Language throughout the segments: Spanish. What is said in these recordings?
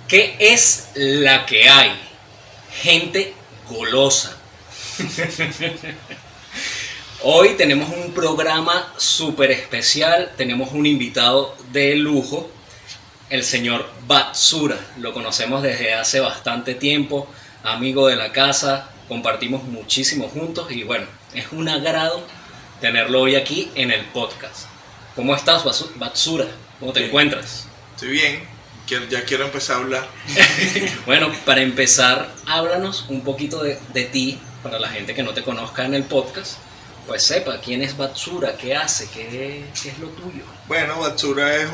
¿Qué es la que hay? Gente golosa. Hoy tenemos un programa súper especial, tenemos un invitado de lujo, el señor Batsura. Lo conocemos desde hace bastante tiempo, amigo de la casa, compartimos muchísimo juntos y bueno, es un agrado tenerlo hoy aquí en el podcast. ¿Cómo estás, Batsura? ¿Cómo te encuentras? Estoy bien, ya quiero empezar a hablar. Bueno, para empezar, háblanos un poquito de ti, para la gente que no te conozca en el podcast, pues sepa quién es Batsura, qué hace, qué es lo tuyo. Bueno, Batsura es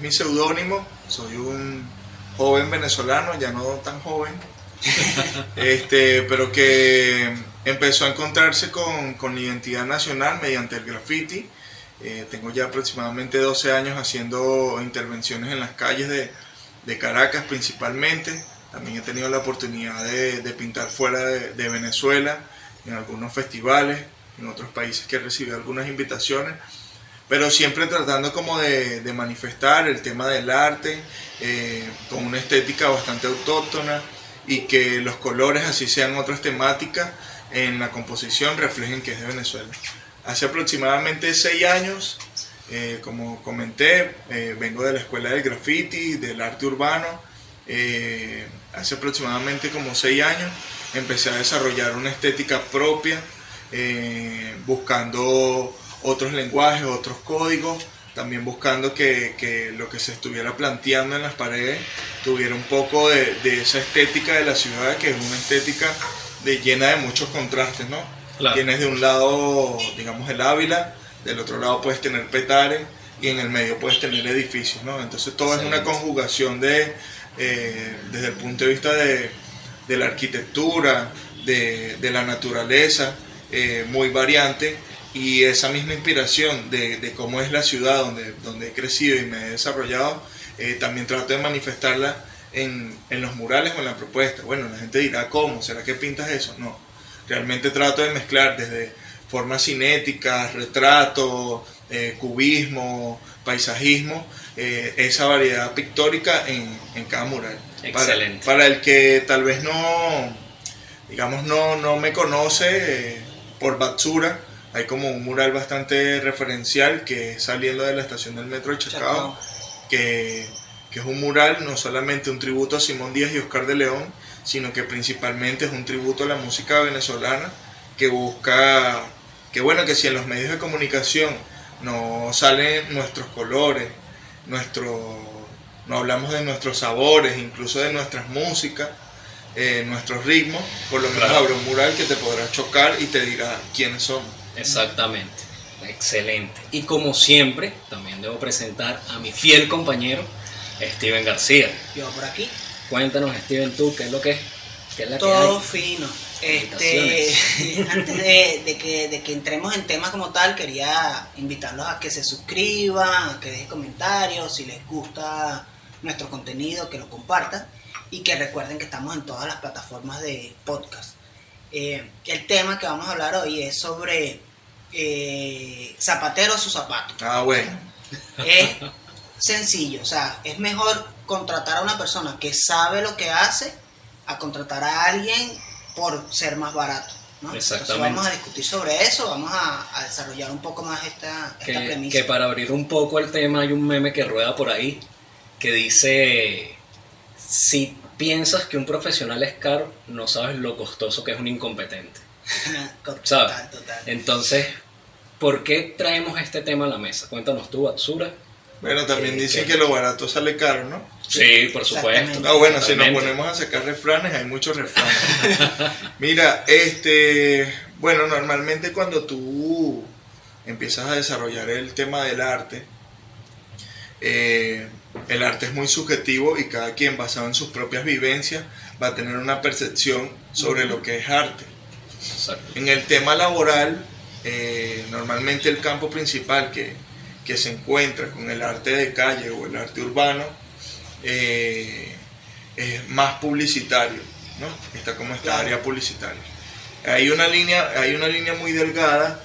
mi seudónimo, soy un joven venezolano, ya no tan joven, pero que empezó a encontrarse con la identidad nacional mediante el graffiti. Tengo ya aproximadamente 12 años haciendo intervenciones en las calles de Caracas principalmente. También he tenido la oportunidad de pintar fuera de Venezuela, en algunos festivales, en otros países que he recibido algunas invitaciones, pero siempre tratando como de manifestar el tema del arte con una estética bastante autóctona y que los colores, así sean otras temáticas, en la composición reflejen que es de Venezuela. Hace aproximadamente 6 años, como comenté, vengo de la escuela del graffiti, del arte urbano. Hace aproximadamente como 6 años empecé a desarrollar una estética propia, buscando otros lenguajes, otros códigos, también buscando que lo que se estuviera planteando en las paredes tuviera un poco de esa estética de la ciudad, que es una estética llena de muchos contrastes, ¿no? Claro. Tienes de un lado, digamos, el Ávila, del otro lado puedes tener Petare y en el medio puedes tener edificios, ¿no? Entonces todo es una conjugación desde el punto de vista de la arquitectura, de la naturaleza, muy variante, y esa misma inspiración de cómo es la ciudad donde he crecido y me he desarrollado, también trato de manifestarla en los murales o en la propuesta. Bueno, la gente dirá, ¿cómo? ¿Será que pintas eso? No. Realmente trato de mezclar desde formas cinéticas, retrato, cubismo, paisajismo, esa variedad pictórica en cada mural. Excelente. Para el que tal vez no me conoce, por Batsura, hay como un mural bastante referencial que es saliendo de la estación del metro de Chacao, que es un mural no solamente un tributo a Simón Díaz y Oscar de León, sino que principalmente es un tributo a la música venezolana, que busca que si en los medios de comunicación no salen nuestros colores, no hablamos de nuestros sabores, incluso de nuestras músicas, nuestros ritmos, por lo menos habrá un mural que te podrá chocar y te dirá quiénes somos. Exactamente, excelente. Y como siempre, también debo presentar a mi fiel compañero, Steven García. Yo por aquí. Cuéntanos, Steven, tú, ¿qué es lo que es? ¿Qué es la todo que hay? fino. Antes de que entremos en temas como tal, quería invitarlos a que se suscriban, a que dejen comentarios, si les gusta nuestro contenido, que lo compartan y que recuerden que estamos en todas las plataformas de podcast. El tema que vamos a hablar hoy es sobre zapatero a su zapato. Ah, bueno. Es sencillo, o sea, es mejor contratar a una persona que sabe lo que hace a contratar a alguien por ser más barato, ¿no? Exactamente. Entonces vamos a discutir sobre eso, vamos a desarrollar un poco más esta premisa. Que para abrir un poco el tema hay un meme que rueda por ahí que dice: si piensas que un profesional es caro, no sabes lo costoso que es un incompetente. Total. Entonces, ¿por qué traemos este tema a la mesa? Cuéntanos tú, Batsura. Bueno, también dicen que lo barato sale caro, ¿no? Sí, por supuesto. No, bueno, si nos ponemos a sacar refranes, hay muchos refranes. Mira, bueno, normalmente cuando tú empiezas a desarrollar el tema del arte, el arte es muy subjetivo y cada quien, basado en sus propias vivencias, va a tener una percepción sobre lo que es arte. Exacto. En el tema laboral, normalmente el campo principal que se encuentra con el arte de calle o el arte urbano es más publicitario, ¿no? Está como esta área publicitaria. Hay una línea muy delgada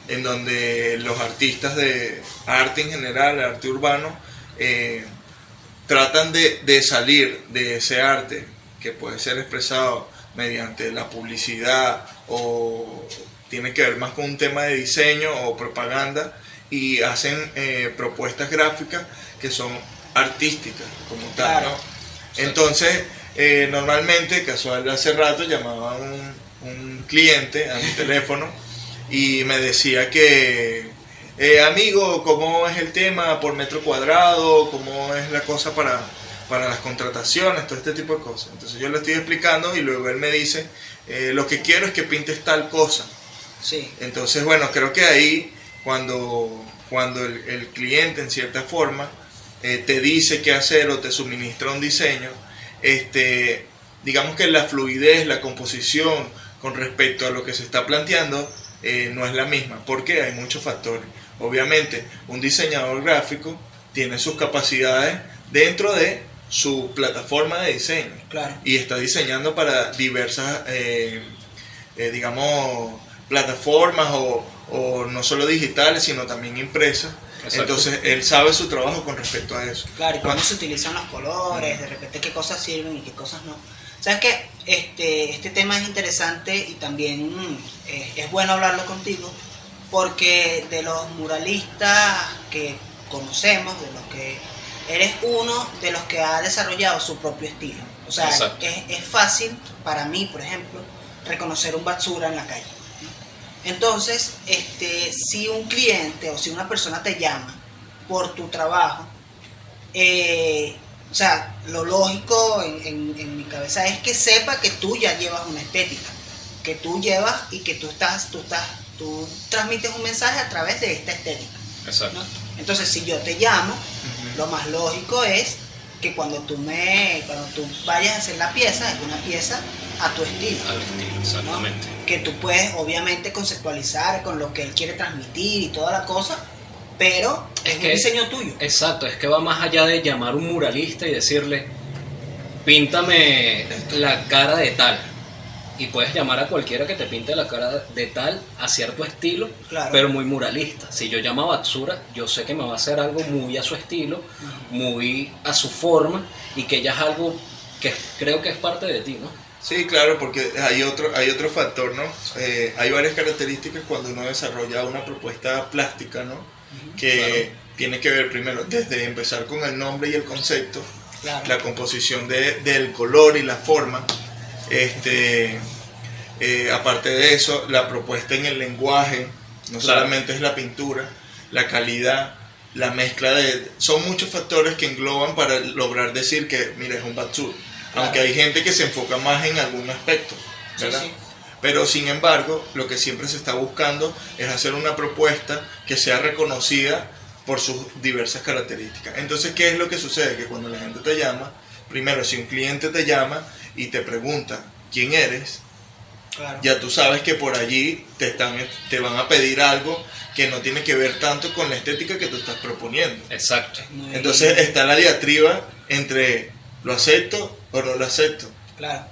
en donde los artistas de arte en general, arte urbano, tratan de salir de ese arte que puede ser expresado mediante la publicidad o tiene que ver más con un tema de diseño o propaganda, y hacen propuestas gráficas que son artísticas como tal, Claro. ¿no? Entonces, normalmente, casual, hace rato llamaba un cliente a mi teléfono y me decía que, amigo, ¿cómo es el tema por metro cuadrado? ¿Cómo es la cosa para las contrataciones? Todo este tipo de cosas. Entonces yo le estoy explicando y luego él me dice, lo que quiero es que pintes tal cosa. Sí. Entonces, bueno, creo que ahí cuando el cliente en cierta forma te dice qué hacer o te suministra un diseño, digamos que la fluidez, la composición con respecto a lo que se está planteando no es la misma, porque hay muchos factores. Obviamente, un diseñador gráfico tiene sus capacidades dentro de su plataforma de diseño, Claro. y está diseñando para diversas, digamos, plataformas o no solo digitales, sino también impresas. Exacto. Entonces, él sabe su trabajo con respecto a eso. Claro, y cómo se utilizan los colores, de repente qué cosas sirven y qué cosas no. Sabes que este tema es interesante y también es bueno hablarlo contigo, porque de los muralistas que conocemos, de los que eres uno de los que ha desarrollado su propio estilo. O sea, Exacto. es fácil para mí, por ejemplo, reconocer un Batsura en la calle. Entonces, si un cliente o si una persona te llama por tu trabajo, o sea, lo lógico en mi cabeza es que sepa que tú ya llevas una estética, que tú llevas y que tú transmites un mensaje a través de esta estética, Exacto. ¿no? Entonces, si yo te llamo, lo más lógico es que cuando tú vayas a hacer la pieza, es una pieza a tu estilo. Al estilo, exactamente. ¿No? Que tú puedes obviamente conceptualizar con lo que él quiere transmitir y toda la cosa, pero es un diseño tuyo. Exacto, es que va más allá de llamar a un muralista y decirle, píntame la cara de tal. Y puedes llamar a cualquiera que te pinte la cara de tal a cierto estilo, Claro. pero muy muralista. Si yo llamo a Batsura, yo sé que me va a hacer algo muy a su estilo, muy a su forma, y que ya es algo que creo que es parte de ti, ¿no? Sí, claro, porque hay otro factor, ¿no? Hay varias características cuando uno desarrolla una propuesta plástica, ¿no? Que Claro. tiene que ver primero desde empezar con el nombre y el concepto, Claro. la composición del color y la forma. Aparte de eso, la propuesta en el lenguaje, no Claro. solamente es la pintura, la calidad, la mezcla son muchos factores que engloban para lograr decir que, mira, es un Batsura. Claro. Aunque hay gente que se enfoca más en algún aspecto, ¿verdad? Sí, sí. Pero sin embargo, lo que siempre se está buscando es hacer una propuesta que sea reconocida por sus diversas características. Entonces, ¿qué es lo que sucede? Que cuando la gente te llama, primero, si un cliente te llama y te pregunta quién eres, Claro. ya tú sabes que por allí te van a pedir algo que no tiene que ver tanto con la estética que tú estás proponiendo. Exacto. Muy- Entonces está la diatriba entre lo acepto o no lo acepto. Claro.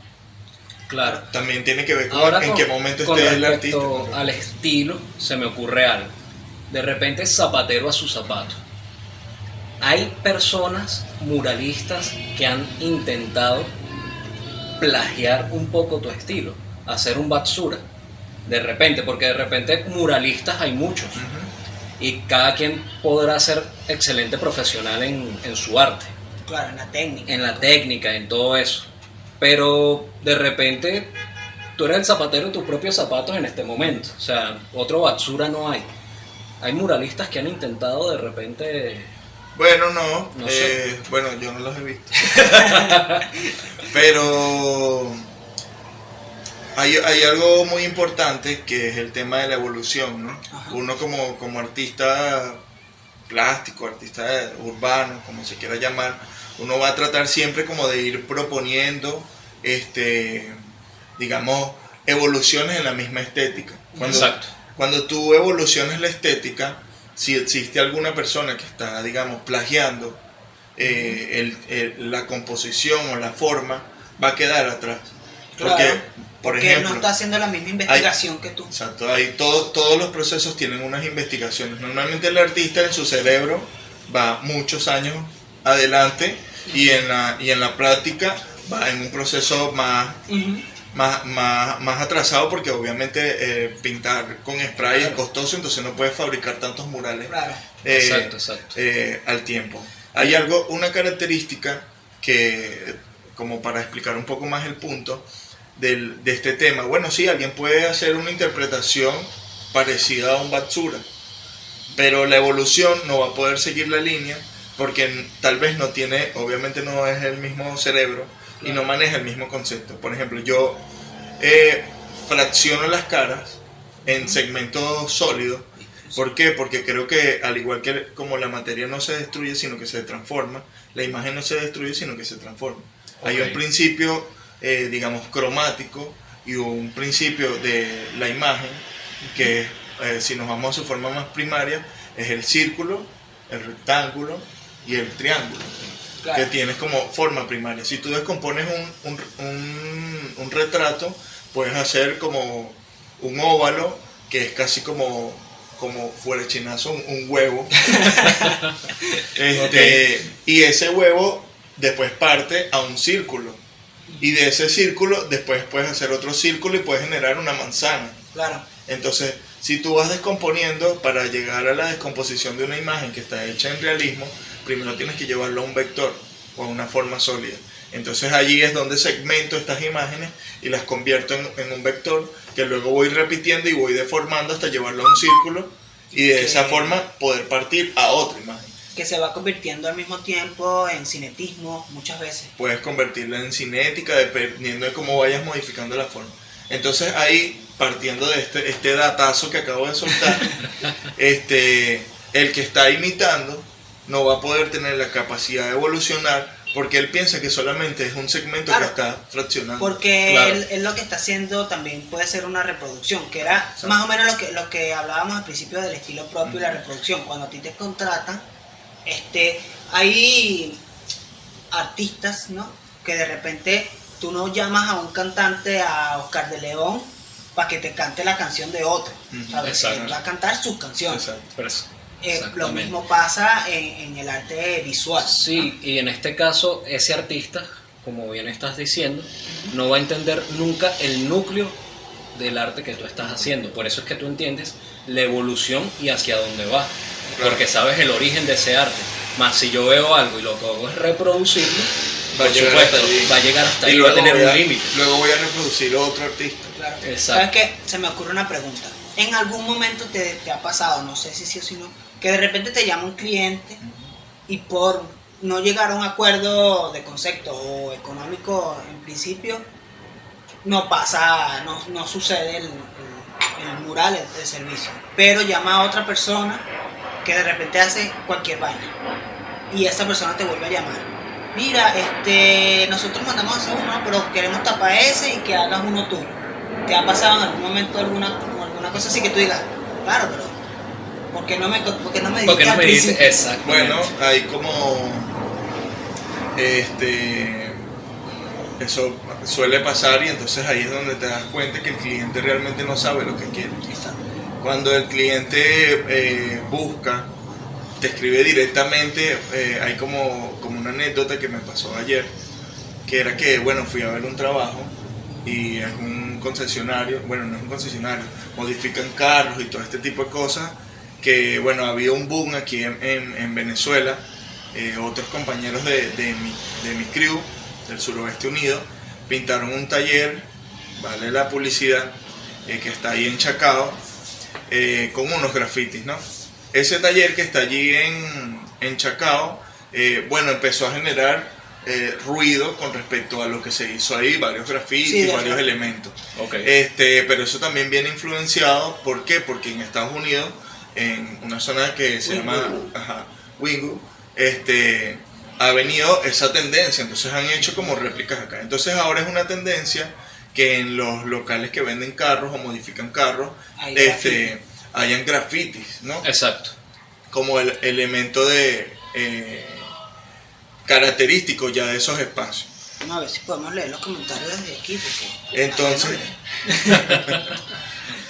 Claro. También tiene que ver con Ahora en qué momento con esté el artista. respecto al estilo, se me ocurre algo. De repente, zapatero a su zapato. Hay personas muralistas que han intentado plagiar un poco tu estilo, hacer un Batsura. De repente, porque de repente muralistas hay muchos. Ujú. Y cada quien podrá ser excelente profesional en su arte, Claro, en la técnica. en la técnica, en todo eso. Pero de repente tú eres el zapatero de tus propios zapatos en este momento. O sea, otro Batsura no hay. Hay muralistas que han intentado de repente... Bueno, no, No sé. bueno, yo no los he visto. Pero hay algo muy importante que es el tema de la evolución, ¿no? Ajá. Uno como artista plástico, artista urbano, como se quiera llamar, uno va a tratar siempre como de ir proponiendo, digamos, evoluciones en la misma estética. Exacto. Cuando tú evolucionas la estética, si existe alguna persona que está, digamos, plagiando la composición o la forma, va a quedar atrás. Claro. Porque Por Porque ejemplo, no está haciendo la misma investigación que tú. exacto, todos los procesos tienen unas investigaciones. Normalmente el artista en su cerebro va muchos años adelante y en la práctica va en un proceso más atrasado, porque obviamente pintar con spray es costoso, entonces no puedes fabricar tantos murales Exacto. al tiempo. Hay una característica que, como para explicar un poco más el punto de este tema, bueno, sí, alguien puede hacer una interpretación parecida a un Batsura, pero la evolución no va a poder seguir la línea porque tal vez no tiene, obviamente no es el mismo cerebro y no maneja el mismo concepto. Por ejemplo, yo fracciono las caras en segmentos sólidos. ¿Por qué? Porque creo que al igual que como la materia no se destruye sino que se transforma, la imagen no se destruye sino que se transforma. Hay un principio, digamos, cromático y un principio de la imagen que si nos vamos a su forma más primaria es el círculo, el rectángulo y el triángulo, que tienes como forma primaria. Si tú descompones un retrato, puedes hacer como un óvalo que es casi como fuera chinazo, un huevo. Y ese huevo después parte a un círculo, y de ese círculo después puedes hacer otro círculo y puedes generar una manzana. Entonces, si tú vas descomponiendo, para llegar a la descomposición de una imagen que está hecha en realismo, primero tienes que llevarlo a un vector o a una forma sólida. Entonces allí es donde segmento estas imágenes y las convierto en un vector, que luego voy repitiendo y voy deformando hasta llevarlo a un círculo, y de esa forma poder partir a otra imagen. Que se va convirtiendo al mismo tiempo en cinetismo muchas veces. Puedes convertirla en cinética dependiendo de cómo vayas modificando la forma. Entonces ahí, partiendo de este datazo que acabo de soltar, el que está imitando no va a poder tener la capacidad de evolucionar, porque él piensa que solamente es un segmento que está fraccionando. Porque él lo que está haciendo también puede ser una reproducción, que era más o menos lo que hablábamos al principio del estilo propio y la reproducción. Cuando a ti te contratan, hay artistas, ¿no?, que de repente tú no llamas a un cantante, a Oscar de León, para que te cante la canción de otro, ¿sabes? Él va a cantar sus canciones. Lo mismo pasa en el arte visual. Sí, y en este caso, ese artista, como bien estás diciendo, no va a entender nunca el núcleo del arte que tú estás haciendo. Por eso es que tú entiendes la evolución y hacia dónde va. Porque sabes el origen de ese arte. Más si yo veo algo y lo que hago es reproducirlo, por supuesto, va a llegar hasta ahí, va a tener un límite. Luego voy a reproducir otro artista. Exacto. ¿Sabes qué? Se me ocurre una pregunta. ¿En algún momento te ha pasado, no sé si sí o si no, que de repente te llama un cliente y por no llegar a un acuerdo de concepto o económico en principio, no sucede el mural, el servicio, pero llama a otra persona que de repente hace cualquier vaina y esa persona te vuelve a llamar? Mira, nosotros mandamos a hacer uno, pero queremos tapar ese y que hagas uno tuyo. ¿Te ha pasado en algún momento alguna cosa así que tú digas, claro, pero ¿por qué no me dices? Exacto. Bueno, hay como eso suele pasar, y entonces ahí es donde te das cuenta que el cliente realmente no sabe lo que quiere. Exacto. Cuando el cliente busca, te escribe directamente, hay como una anécdota que me pasó ayer, que era que, bueno, fui a ver un trabajo y es un concesionario, bueno, no es un concesionario, modifican carros y todo este tipo de cosas, que, bueno, había un boom aquí en Venezuela. Otros compañeros de mi crew del suroeste unido pintaron un taller, vale la publicidad, que está ahí en Chacao, con unos grafitis, ¿no? Ese taller que está allí en Chacao, bueno, empezó a generar ruido con respecto a lo que se hizo ahí, varios grafitis, varios elementos. Pero eso también viene influenciado, ¿por qué? Porque en Estados Unidos, en una zona que se llama Wingu, ha venido esa tendencia, entonces han hecho como réplicas acá. Entonces ahora es una tendencia que en los locales que venden carros o modifican carros, hayan grafitis, ¿no? Exacto. Como el elemento de característico ya de esos espacios. No, a ver si podemos leer los comentarios desde aquí. Porque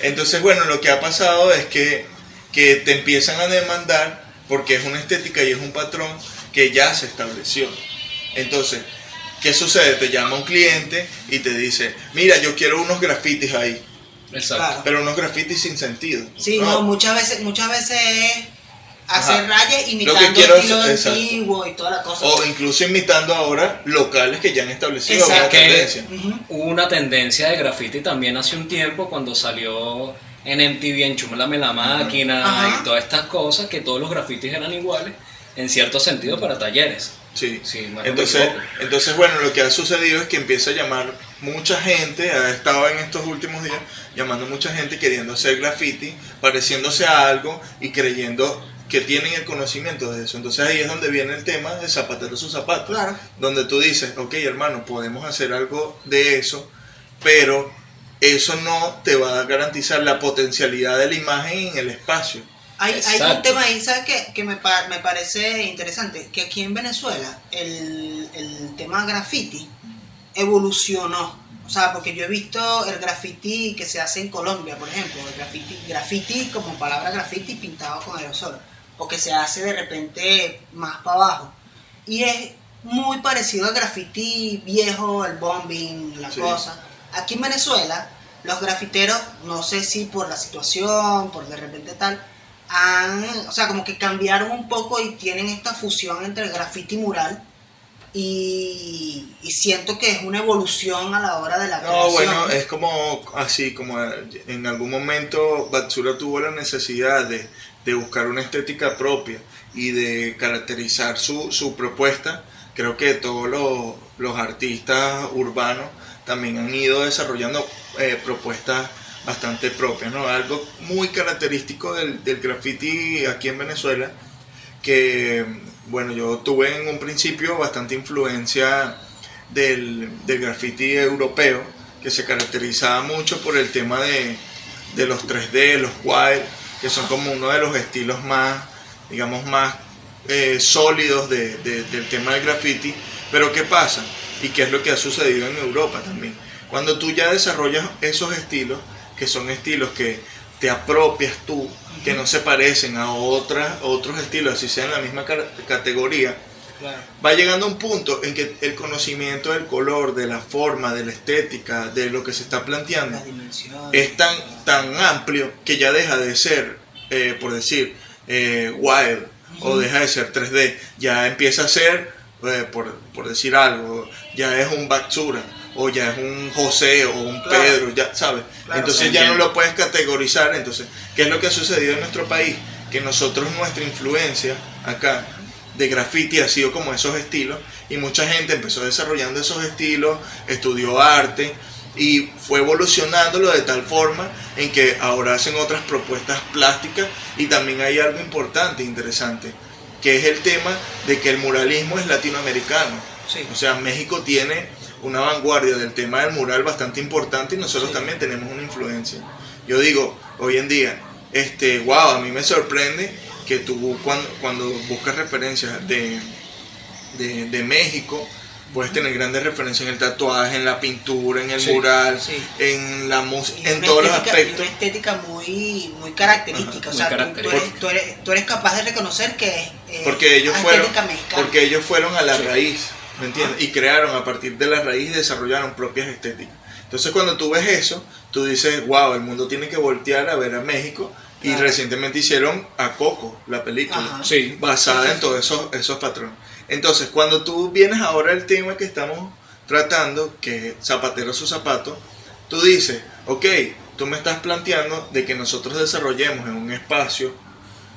Entonces, bueno, lo que ha pasado es que te empiezan a demandar porque es una estética y es un patrón que ya se estableció. Entonces, ¿qué sucede? Te llama un cliente y te dice, mira, yo quiero unos grafitis ahí. Exacto. Claro. Pero unos grafitis sin sentido. Sí, no, muchas veces es hacer rayas Lo imitando que quiero estilo es- antiguo y toda la cosa. O incluso imitando ahora locales que ya han establecido una Exacto. tendencia. Ujú. Hubo una tendencia de graffiti también hace un tiempo cuando salió en MTV Enchúmame la máquina Ajá. y todas estas cosas, que todos los grafitis eran iguales, en cierto sentido para talleres. Sí. Sí, no es Entonces, lo que equivoco. entonces, bueno, lo que ha sucedido es que empieza a llamar mucha gente, ha estado en estos últimos días llamando mucha gente queriendo hacer graffiti, pareciéndose a algo y creyendo que tienen el conocimiento de eso. Entonces ahí es donde viene el tema de zapatero sus zapatos, Claro. donde tú dices, ok hermano, podemos hacer algo de eso, pero eso no te va a garantizar la potencialidad de la imagen en el espacio. Hay Exacto. un tema ahí, ¿sabes qué? Que me parece interesante, que aquí en Venezuela el tema graffiti evolucionó. O sea, porque yo he visto el graffiti que se hace en Colombia, por ejemplo, el graffiti como palabra graffiti pintado con aerosol, o que se hace de repente más para abajo. Y es muy parecido al graffiti viejo, el bombing, la Sí. cosa. Aquí en Venezuela, los grafiteros, no sé si por la situación, por de repente tal, o sea, como que cambiaron un poco y tienen esta fusión entre el graffiti mural y siento que es una evolución a la hora de la No, creación. bueno, es como así, como en algún momento Batsura tuvo la necesidad de buscar una estética propia y de caracterizar su propuesta. Creo que todos los artistas urbanos también han ido desarrollando propuestas bastante propias, ¿no? Algo muy característico del graffiti aquí en Venezuela, que bueno, yo tuve en un principio bastante influencia del graffiti europeo, que se caracterizaba mucho por el tema de los 3D, los wild, que son como uno de los estilos más, digamos, más sólidos del tema del graffiti. Pero ¿qué pasa? Y qué es lo que ha sucedido en Europa también. Cuando tú ya desarrollas esos estilos, que son estilos que te apropias tú, que no se parecen a otros estilos, así sea en la misma categoría, Claro. va llegando a un punto en que el conocimiento del color, de la forma, de la estética, de lo que se está planteando, Las dimensiones. es tan amplio que ya deja de ser, por decir, wild, o deja de ser 3D, ya empieza a ser, por decir algo, ya es un Batsura, o ya es un José, o un Claro. Pedro, ya sabes. Claro, Entonces ya no lo puedes categorizar. Entonces, ¿qué es lo que ha sucedido en nuestro país? Que nosotros, nuestra influencia acá de graffiti ha sido como esos estilos, y mucha gente empezó desarrollando esos estilos, estudió arte y fue evolucionándolo de tal forma en que ahora hacen otras propuestas plásticas. Y también hay algo importante, interesante, que es el tema de que el muralismo es latinoamericano. Sí. O sea, México tiene una vanguardia del tema del mural bastante importante, y nosotros Sí. también tenemos una influencia. Yo digo, hoy en día, wow, a mí me sorprende que tú cuando buscas referencias de México, puedes tener grandes referencias en el tatuaje, en la pintura, en el Sí, mural, sí. en la música, Y en una todos los estética- y aspectos. una estética muy característica. Ajá, O sea, muy tú eres capaz de reconocer que es Porque ellos fueron, estética mexicana. porque ellos fueron a la Sí. raíz, ¿me entiendes? Y crearon a partir de la raíz y desarrollaron propias estéticas. Entonces cuando tú ves eso, tú dices, wow, el mundo tiene que voltear a ver a México. Y Claro. recientemente hicieron a Coco, la película, Ajá. Sí. basada Sí, sí, en todos esos patrones. Entonces, cuando tú vienes ahora al tema que estamos tratando, que es zapatero su zapato, tú dices, ok, tú me estás planteando de que nosotros desarrollemos en un espacio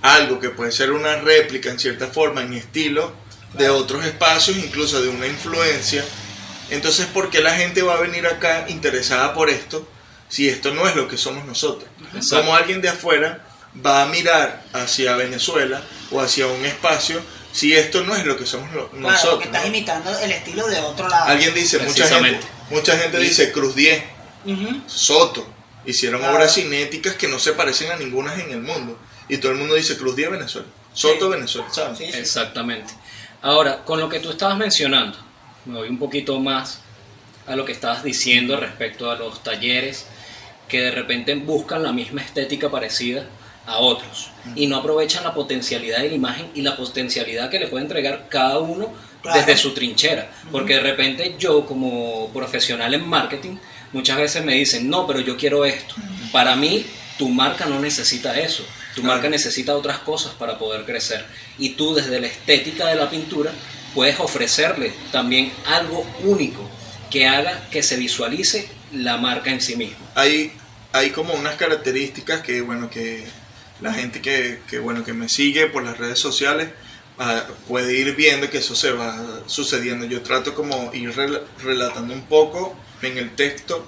algo que puede ser una réplica en cierta forma, en estilo de Claro. otros espacios, incluso de una influencia. Entonces, ¿por qué la gente va a venir acá interesada por esto si esto no es lo que somos nosotros? Exacto. Como alguien de afuera va a mirar hacia Venezuela o hacia un espacio si esto no es lo que somos Claro, nosotros, porque estás ¿no? imitando el estilo de otro lado. Alguien dice, Precisamente. mucha gente dice Cruz 10, Ujú. Soto, hicieron Claro. obras cinéticas que no se parecen a ninguna en el mundo, y todo el mundo dice Cruz 10 Venezuela, Soto Sí. Venezuela, ¿sabes? Sí, sí. Exactamente. Ahora, con lo que tú estabas mencionando, me voy un poquito más a lo que estabas diciendo respecto a los talleres que de repente buscan la misma estética parecida a otros y no aprovechan la potencialidad de la imagen y la potencialidad que le puede entregar cada uno desde su trinchera, porque de repente yo como profesional en marketing muchas veces me dicen, no, pero yo quiero esto. Para mí tu marca no necesita eso, tu marca necesita otras cosas para poder crecer, y tú desde la estética de la pintura puedes ofrecerle también algo único que haga que se visualice la marca en sí misma. Hay como unas características que, bueno, que la gente que me sigue por las redes sociales puede ir viendo que eso se va sucediendo. Yo trato como ir relatando un poco en el texto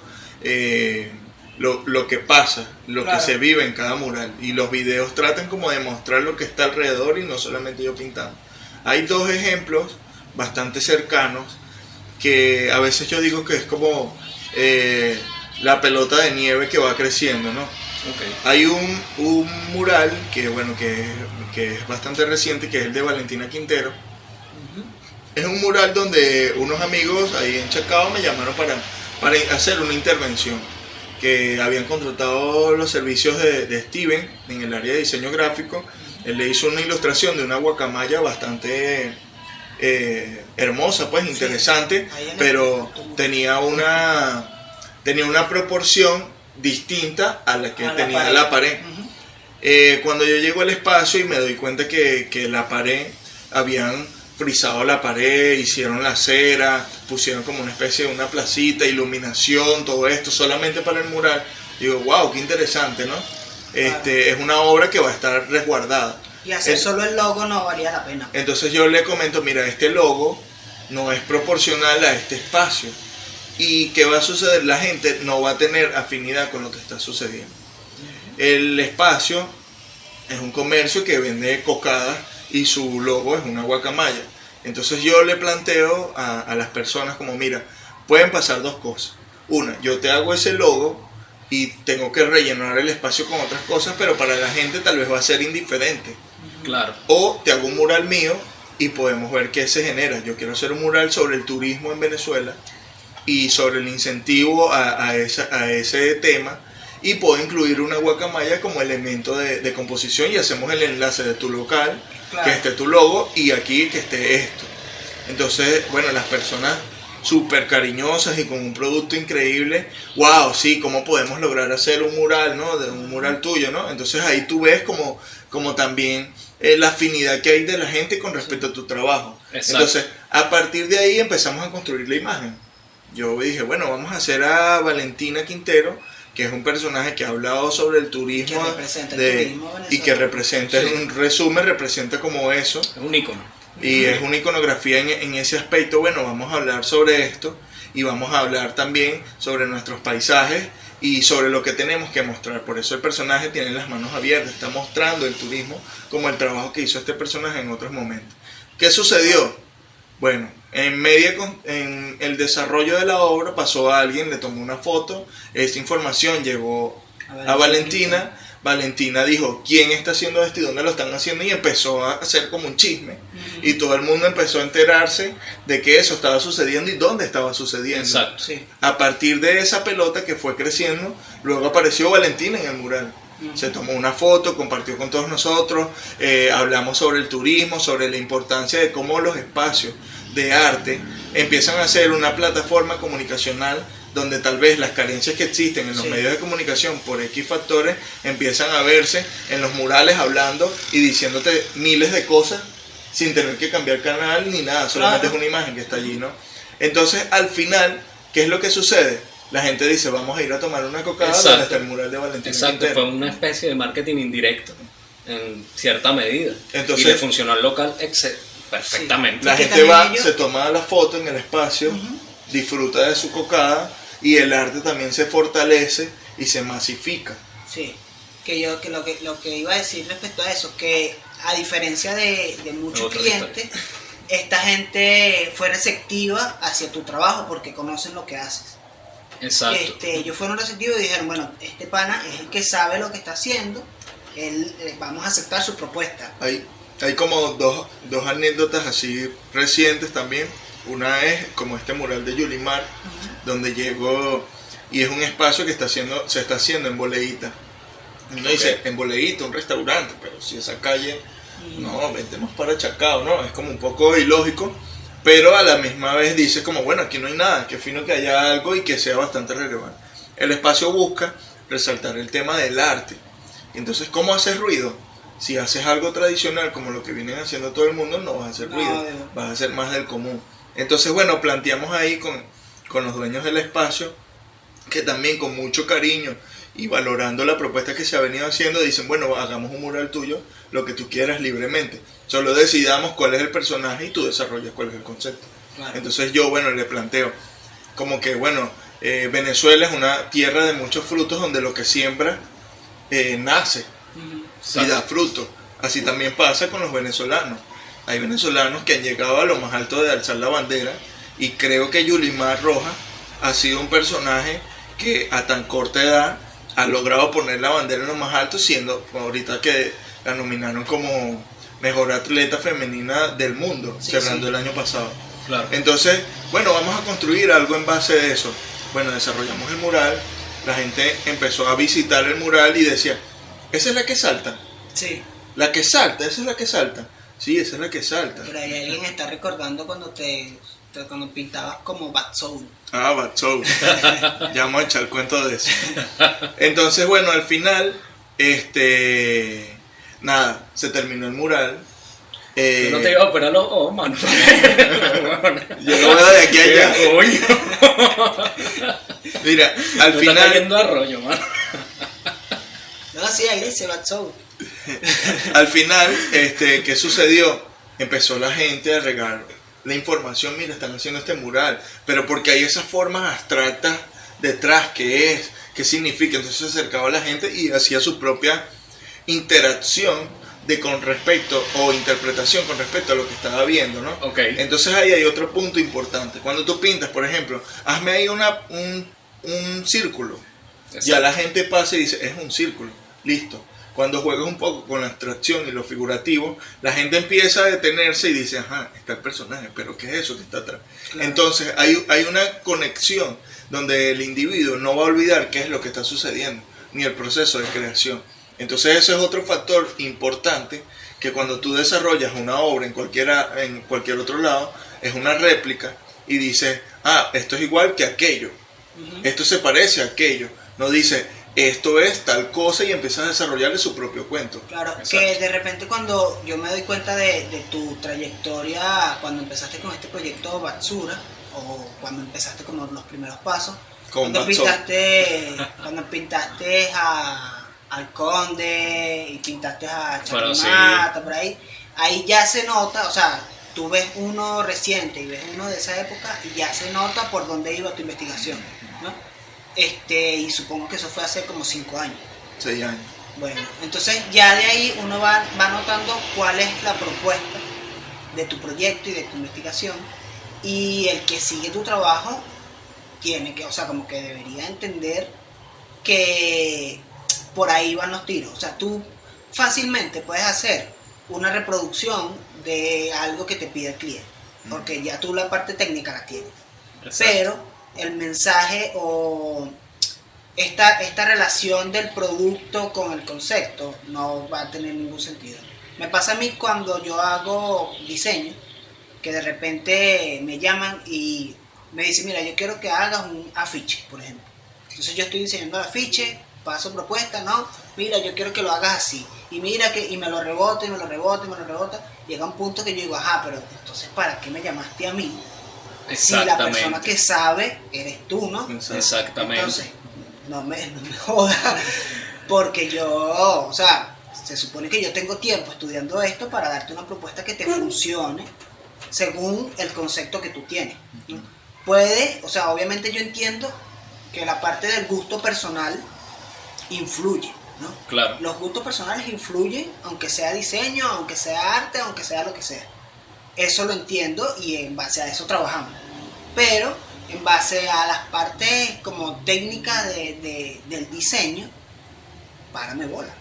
lo que pasa, lo que se vive en cada mural, y los videos tratan como de mostrar lo que está alrededor y no solamente yo pintando. Hay dos ejemplos bastante cercanos que a veces yo digo que es como la pelota de nieve que va creciendo, ¿no? Okay. Hay un mural que es bastante reciente, que es el de Valentina Quintero. Es un mural donde unos amigos ahí en Chacao me llamaron para hacer una intervención, que habían contratado los servicios de Steven en el área de diseño gráfico. Él le hizo una ilustración de una guacamaya bastante hermosa, pues interesante, pero tenía una proporción distinta a la que tenía la pared. Cuando yo llego al espacio y me doy cuenta que la pared, habían frisado la pared, hicieron la cera, pusieron como una especie de una placita, iluminación, todo esto solamente para el mural. Digo, wow, qué interesante, ¿no? Es una obra que va a estar resguardada. Y hacer solo el logo no valía la pena. Entonces yo le comento, mira, este logo no es proporcional a este espacio. ¿Y qué va a suceder? La gente no va a tener afinidad con lo que está sucediendo. El espacio es un comercio que vende cocadas y su logo es una guacamaya. Entonces yo le planteo a las personas como, mira, pueden pasar dos cosas. Una, yo te hago ese logo y tengo que rellenar el espacio con otras cosas, pero para la gente tal vez va a ser indiferente. Claro. O te hago un mural mío y podemos ver qué se genera. Yo quiero hacer un mural sobre el turismo en Venezuela y sobre el incentivo a ese tema, y puedo incluir una guacamaya como elemento de composición, y hacemos el enlace de tu local, que esté tu logo, y aquí que esté esto. Entonces, bueno, las personas súper cariñosas y con un producto increíble, wow, sí, ¿cómo podemos lograr hacer un mural, ¿no? De un mural tuyo, ¿no? Entonces ahí tú ves como también la afinidad que hay de la gente con respecto a tu trabajo. Exacto. Entonces, a partir de ahí empezamos a construir la imagen. Yo dije, bueno, vamos a hacer a Valentina Quintero, que es un personaje que ha hablado sobre el turismo, y que representa, en un resumen, representa como eso. Es un ícono. Y es una iconografía en ese aspecto. Bueno, vamos a hablar sobre esto, y vamos a hablar también sobre nuestros paisajes y sobre lo que tenemos que mostrar. Por eso el personaje tiene las manos abiertas, está mostrando el turismo como el trabajo que hizo este personaje en otros momentos. ¿Qué sucedió? Bueno, en el desarrollo de la obra pasó a alguien, le tomó una foto, esta información llegó a Valentina. Valentina dijo, ¿quién está haciendo esto y dónde lo están haciendo? Y empezó a hacer como un chisme. Y todo el mundo empezó a enterarse de que eso estaba sucediendo y dónde estaba sucediendo. Exacto. Sí. A partir de esa pelota que fue creciendo, luego apareció Valentina en el mural. Se tomó una foto, compartió con todos nosotros, hablamos sobre el turismo, sobre la importancia de cómo los espacios de arte empiezan a ser una plataforma comunicacional donde tal vez las carencias que existen en los medios de comunicación por X factores empiezan a verse en los murales, hablando y diciéndote miles de cosas sin tener que cambiar canal ni nada, solamente es una imagen que está allí, ¿no? Entonces al final, ¿qué es lo que sucede? La gente dice, vamos a ir a tomar una cocada donde está el mural de Valentina Quintero. Fue una especie de marketing indirecto en cierta medida. Entonces, y le funcionó al local perfectamente. La gente va, se toma la foto en el espacio, disfruta de su cocada, y el arte también se fortalece y se masifica. Sí, lo que iba a decir respecto a eso, que a diferencia de muchos clientes, esta gente fue receptiva hacia tu trabajo porque conocen lo que haces. Exacto. Ellos fueron receptivos y dijeron, bueno, este pana es el que sabe lo que está haciendo, vamos a aceptar su propuesta. Hay como dos anécdotas así recientes también. Una es como este mural de Yulimar, donde llegó y es un espacio que se está haciendo en Boleíta. Uno dice, en Boleíta, un restaurante, pero si esa calle, no, vente más para Chacao, ¿no? Es como un poco ilógico, pero a la misma vez dice como, bueno, aquí no hay nada, que fino que haya algo y que sea bastante relevante. El espacio busca resaltar el tema del arte. Entonces, ¿cómo haces ruido? Si haces algo tradicional como lo que vienen haciendo todo el mundo, no vas a hacer ruido, vas a hacer más del común. Entonces, bueno, planteamos ahí con los dueños del espacio, que también con mucho cariño y valorando la propuesta que se ha venido haciendo, dicen, bueno, hagamos un mural tuyo, lo que tú quieras libremente. Solo decidamos cuál es el personaje y tú desarrollas cuál es el concepto. Claro. Entonces yo, bueno, le planteo como que, bueno, Venezuela es una tierra de muchos frutos donde lo que siembra nace y da fruto. Así también pasa con los venezolanos. Hay venezolanos que han llegado a lo más alto de alzar la bandera y creo que Yulimar Rojas ha sido un personaje que a tan corta edad ha logrado poner la bandera en lo más alto, siendo ahorita que la nominaron como mejor atleta femenina del mundo, cerrando el año pasado. Claro. Entonces, bueno, vamos a construir algo en base de eso. Bueno, desarrollamos el mural, la gente empezó a visitar el mural y decía, ¿esa es la que salta? Sí. La que salta, esa es la que salta. Sí, esa es la que salta. Pero ahí alguien está recordando cuando cuando pintabas como Bad Soul. Ah, Bad Soul. Ya vamos a echar el cuento de eso. Entonces, bueno, al final, nada, se terminó el mural. No te iba a operar los ojos, mano. Yo lo veo de aquí a allá. Mira, al final. Está cayendo arroyo, mano. No, sí, ahí dice Bad Soul. Al final, ¿qué sucedió? Empezó la gente a regar la información, mira, están haciendo este mural, pero porque hay esas formas abstractas detrás, ¿qué significa? Entonces se acercaba a la gente y hacía su propia interacción con respecto o interpretación con respecto a lo que estaba viendo, ¿no? Okay. Entonces ahí hay otro punto importante. Cuando tú pintas, por ejemplo, hazme ahí un círculo. Exacto. Ya la gente pasa y dice, es un círculo, listo. Cuando juegas un poco con la abstracción y lo figurativo, la gente empieza a detenerse y dice, ajá, está el personaje, pero ¿qué es eso que está atrás? Claro. Entonces hay una conexión donde el individuo no va a olvidar qué es lo que está sucediendo, ni el proceso de creación. Entonces ese es otro factor importante, que cuando tú desarrollas una obra en cualquier otro lado, es una réplica y dices, esto es igual que aquello, esto se parece a aquello, no dice, esto es tal cosa y empiezas a desarrollarle su propio cuento. Claro, exacto. Que de repente cuando yo me doy cuenta de tu trayectoria, cuando empezaste con este proyecto Batsura, o cuando empezaste como los primeros pasos, cuando pintaste al Conde y pintaste a Charimata, sí. Por ahí ya se nota, o sea, tú ves uno reciente y ves uno de esa época y ya se nota por dónde iba tu investigación, ¿no? Y supongo que eso fue hace como 5 años. 6 años. Bueno, entonces ya de ahí uno va notando cuál es la propuesta de tu proyecto y de tu investigación, y el que sigue tu trabajo tiene que, o sea, como que debería entender que por ahí van los tiros. O sea, tú fácilmente puedes hacer una reproducción de algo que te pide el cliente, porque ya tú la parte técnica la tienes. Exacto. Pero el mensaje o esta relación del producto con el concepto no va a tener ningún sentido. Me pasa a mí cuando yo hago diseño, que de repente me llaman y me dicen, mira, yo quiero que hagas un afiche, por ejemplo. Entonces yo estoy diseñando el afiche, paso propuesta, ¿no? Mira, yo quiero que lo hagas así. Y mira y me lo rebota, y me lo rebota, y me lo rebota. Llega un punto que yo digo, pero entonces, ¿para qué me llamaste a mí? Si la persona que sabe eres tú, ¿no? Exactamente. Entonces, no me jodas, porque yo, o sea, se supone que yo tengo tiempo estudiando esto para darte una propuesta que te funcione según el concepto que tú tienes, ¿no? Puede, o sea, obviamente yo entiendo que la parte del gusto personal influye, ¿no? Claro. Los gustos personales influyen, aunque sea diseño, aunque sea arte, aunque sea lo que sea. Eso lo entiendo y en base a eso trabajamos. Pero en base a las partes como técnicas del diseño, párame bola,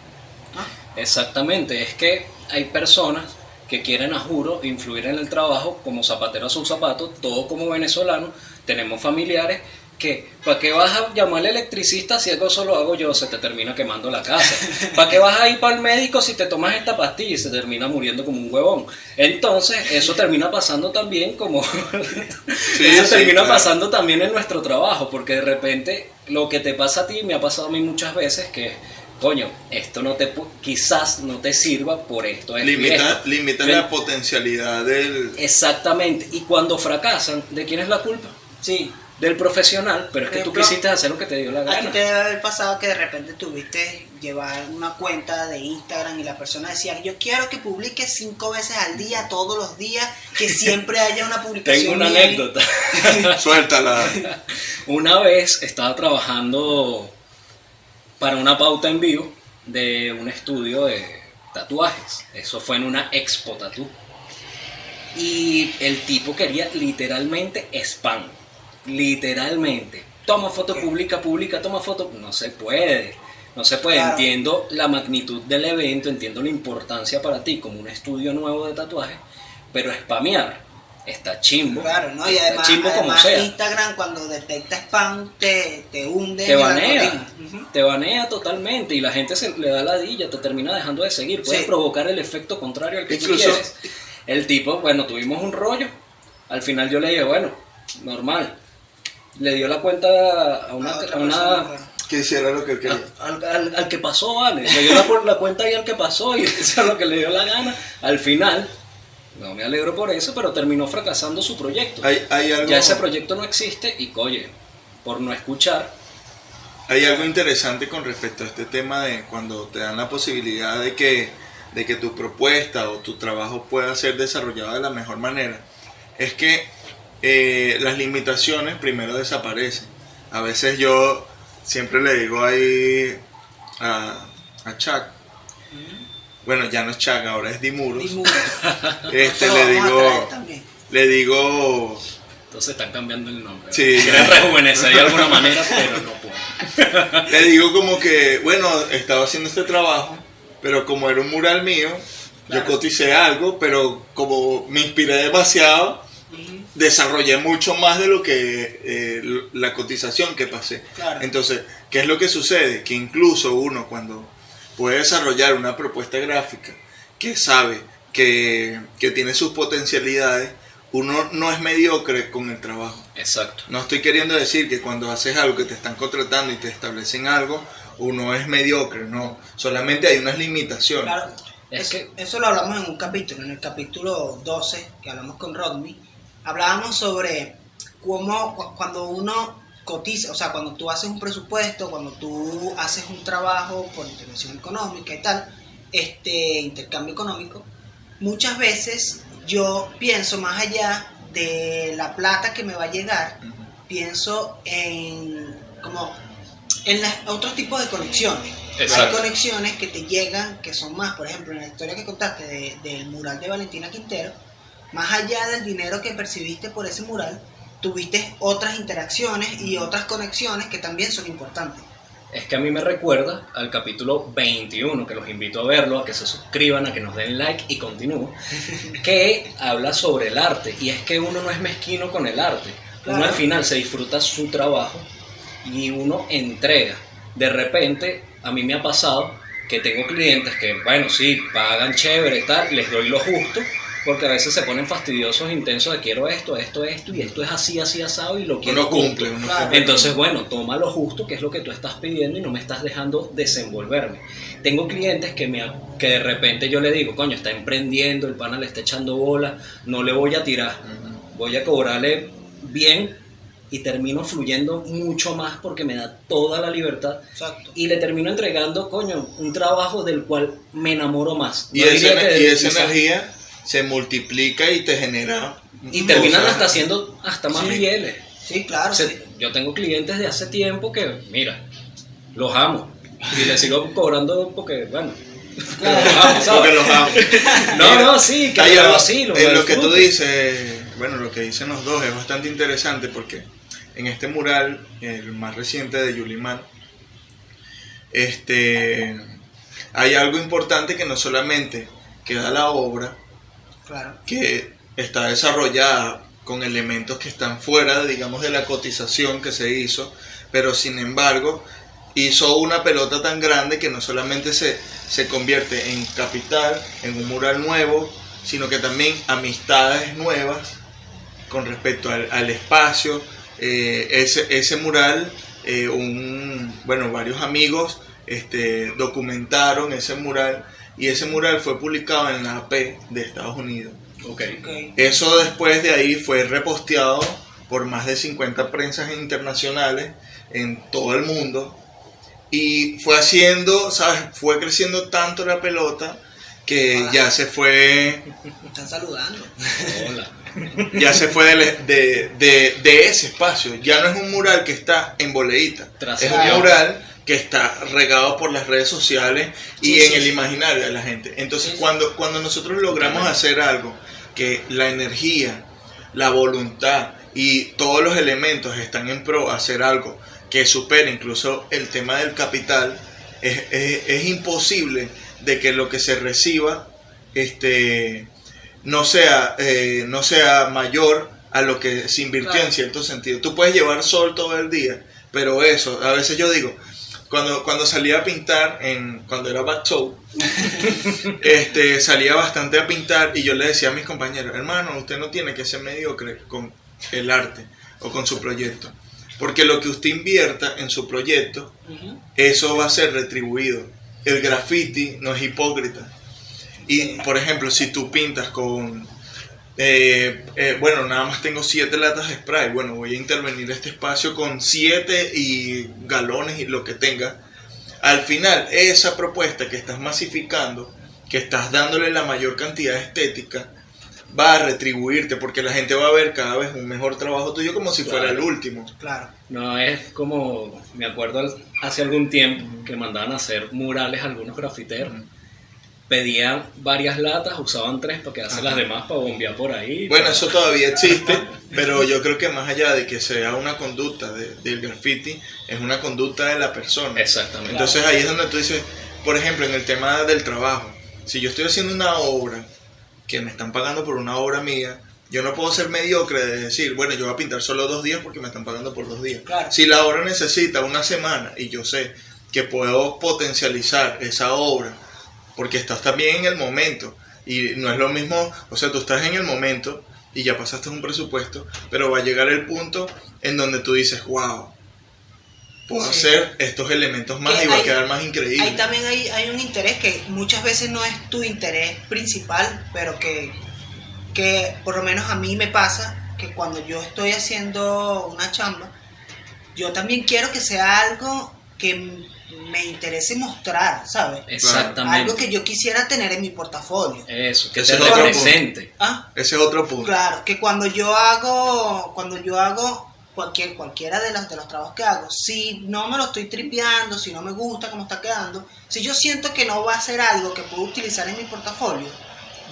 ¿no? Exactamente, es que hay personas que quieren, a juro, influir en el trabajo como zapatero a sus zapatos, todo como venezolano. Tenemos familiares que, ¿para qué vas a llamar al electricista si eso lo hago yo? Se te termina quemando la casa. ¿Para qué vas a ir para el médico si te tomas esta pastilla y se termina muriendo como un huevón? Entonces, eso termina pasando también como... termina pasando también en nuestro trabajo, porque de repente lo que te pasa a ti me ha pasado a mí muchas veces, que coño, esto quizás no te sirva por esto. Limita la potencialidad del... Exactamente. Y cuando fracasan, ¿de quién es la culpa? Sí. Del profesional, pero es que tú quisiste hacer lo que te dio la gana. A ti te debe haber pasado que de repente tuviste llevar una cuenta de Instagram y la persona decía, yo quiero que publique 5 veces al día, todos los días, que siempre haya una publicación. Tengo una anécdota. Suéltala. Una vez estaba trabajando para una pauta en vivo de un estudio de tatuajes. Eso fue en una expo tatú. Y el tipo quería literalmente spam. Literalmente. Toma foto, publica, toma foto. No se puede. Claro. Entiendo la magnitud del evento, entiendo la importancia para ti como un estudio nuevo de tatuaje, pero spamear está chimbo. Claro, ¿no? Y además, chimbo como sea. Instagram cuando detecta spam te hunde. Te banea totalmente y la gente le da ladilla, te termina dejando de seguir. Puede provocar el efecto contrario al que tú quieres. El tipo, bueno, tuvimos un rollo. Al final yo le dije, bueno, normal. Le dio la cuenta a una que hiciera lo que él quería. Al que pasó, vale. Le dio la cuenta ahí al que pasó y eso es lo que le dio la gana. Al final, no me alegro por eso, pero terminó fracasando su proyecto. Hay algo, ya ese proyecto no existe y, oye, por no escuchar. Hay algo interesante con respecto a este tema de cuando te dan la posibilidad de que tu propuesta o tu trabajo pueda ser desarrollado de la mejor manera. Es que las limitaciones primero desaparecen. A veces yo siempre le digo ahí a Chuck, bueno, ya no es Chuck, ahora es Dimuros. Le digo entonces están cambiando el nombre. Sí, quieren rejuvenecer de alguna manera, pero no puedo. Le digo como que, bueno, estaba haciendo este trabajo, pero como era un mural mío, claro, yo coticé algo, pero como me inspiré demasiado, desarrollé mucho más de lo que la cotización que pasé. Claro. Entonces, ¿qué es lo que sucede? Que incluso uno cuando puede desarrollar una propuesta gráfica que sabe que tiene sus potencialidades, uno no es mediocre con el trabajo. Exacto. No estoy queriendo decir que cuando haces algo, que te están contratando y te establecen algo, uno es mediocre, no. Solamente hay unas limitaciones. Claro. Eso lo hablamos en un capítulo, en el capítulo 12, que hablamos con Rodney. Hablábamos sobre cómo cuando uno cotiza, o sea, cuando tú haces un presupuesto, cuando tú haces un trabajo por intervención económica y tal, intercambio económico, muchas veces yo pienso más allá de la plata que me va a llegar, pienso en otros tipos de conexiones. Exacto. Hay conexiones que te llegan, que son más, por ejemplo, en la historia que contaste del mural de Valentina Quintero, más allá del dinero que percibiste por ese mural, tuviste otras interacciones y otras conexiones que también son importantes. Es que a mí me recuerda al capítulo 21, que los invito a verlo, a que se suscriban, a que nos den like y continúo, que habla sobre el arte. Y es que uno no es mezquino con el arte. Claro. Uno al final se disfruta su trabajo y uno entrega. De repente, a mí me ha pasado que tengo clientes que, bueno, sí, pagan chévere, tal, les doy lo justo, porque a veces se ponen fastidiosos, intensos de quiero esto, y esto es así, asado y lo quiero uno cumple. Claro. Entonces, bueno, toma lo justo, que es lo que tú estás pidiendo y no me estás dejando desenvolverme. Tengo clientes que de repente yo le digo, coño, está emprendiendo, el pana le está echando bola, no le voy a tirar, voy a cobrarle bien y termino fluyendo mucho más porque me da toda la libertad. Exacto. Y le termino entregando, coño, un trabajo del cual me enamoro más. Y esa energía se multiplica y te genera y terminan hasta haciendo más fieles. Sí, claro. Yo tengo clientes de hace tiempo que, mira, los amo y les sigo cobrando porque, bueno, porque los amo. Sí, que yo así lo que tú dices, bueno, lo que dicen los dos es bastante interesante porque en este mural, el más reciente de Yulimán, hay algo importante que no solamente queda la obra, Claro. que está desarrollada con elementos que están fuera, digamos, de la cotización que se hizo, pero sin embargo hizo una pelota tan grande que no solamente se convierte en capital, en un mural nuevo, sino que también amistades nuevas con respecto al espacio. Ese mural, varios amigos documentaron ese mural, y ese mural fue publicado en la AP de Estados Unidos. Okay. Eso después de ahí fue reposteado por más de 50 prensas internacionales en todo el mundo, y fue haciendo, ¿sabes? Fue creciendo tanto la pelota que ya se fue. Me están saludando. Hola. Ya se fue de ese espacio. Ya no es un mural que está en boleíta, es un mural que está regado por las redes sociales y en el imaginario de la gente. Entonces, cuando nosotros logramos hacer algo que la energía, la voluntad y todos los elementos están en pro de hacer algo que supere incluso el tema del capital, es imposible de que lo que se reciba no sea mayor a lo que se invirtió en cierto sentido. Tú puedes llevar sol todo el día, pero eso, a veces yo digo, cuando salía a pintar, cuando era Bad Show, salía bastante a pintar, y yo le decía a mis compañeros, hermano, usted no tiene que ser mediocre con el arte o con su proyecto, porque lo que usted invierta en su proyecto, eso va a ser retribuido. El graffiti no es hipócrita. Y por ejemplo, si tú pintas con nada más tengo 7 latas de spray, bueno, voy a intervenir este espacio con 7 y galones y lo que tenga. Al final, esa propuesta que estás masificando, que estás dándole la mayor cantidad de estética, va a retribuirte, porque la gente va a ver cada vez un mejor trabajo tuyo, como si fuera el último. Claro. No es como, me acuerdo hace algún tiempo que mandaban a hacer murales a algunos grafiteros. Pedían varias latas, usaban 3 para quedarse las demás para bombear por ahí. Bueno, eso todavía existe, pero yo creo que más allá de que sea una conducta del graffiti, es una conducta de la persona. Exactamente. Entonces ahí es donde tú dices, por ejemplo, en el tema del trabajo, si yo estoy haciendo una obra, que me están pagando por una obra mía, yo no puedo ser mediocre de decir, bueno, yo voy a pintar solo 2 días porque me están pagando por 2 días. Claro. Si la obra necesita una semana y yo sé que puedo potencializar esa obra, porque estás también en el momento, y no es lo mismo, o sea, tú estás en el momento y ya pasaste un presupuesto, pero va a llegar el punto en donde tú dices, wow, puedo hacer estos elementos más y va a quedar más increíble. Ahí también hay un interés que muchas veces no es tu interés principal, pero que por lo menos a mí me pasa que cuando yo estoy haciendo una chamba, yo también quiero que sea algo que me interese mostrar, ¿sabes? Exactamente. Algo que yo quisiera tener en mi portafolio. Eso, que Ese te es otro represente. Ese es otro punto. Claro, que cuando yo hago cualquiera de los trabajos que hago, si no me lo estoy tripeando, si no me gusta cómo está quedando, si yo siento que no va a ser algo que puedo utilizar en mi portafolio,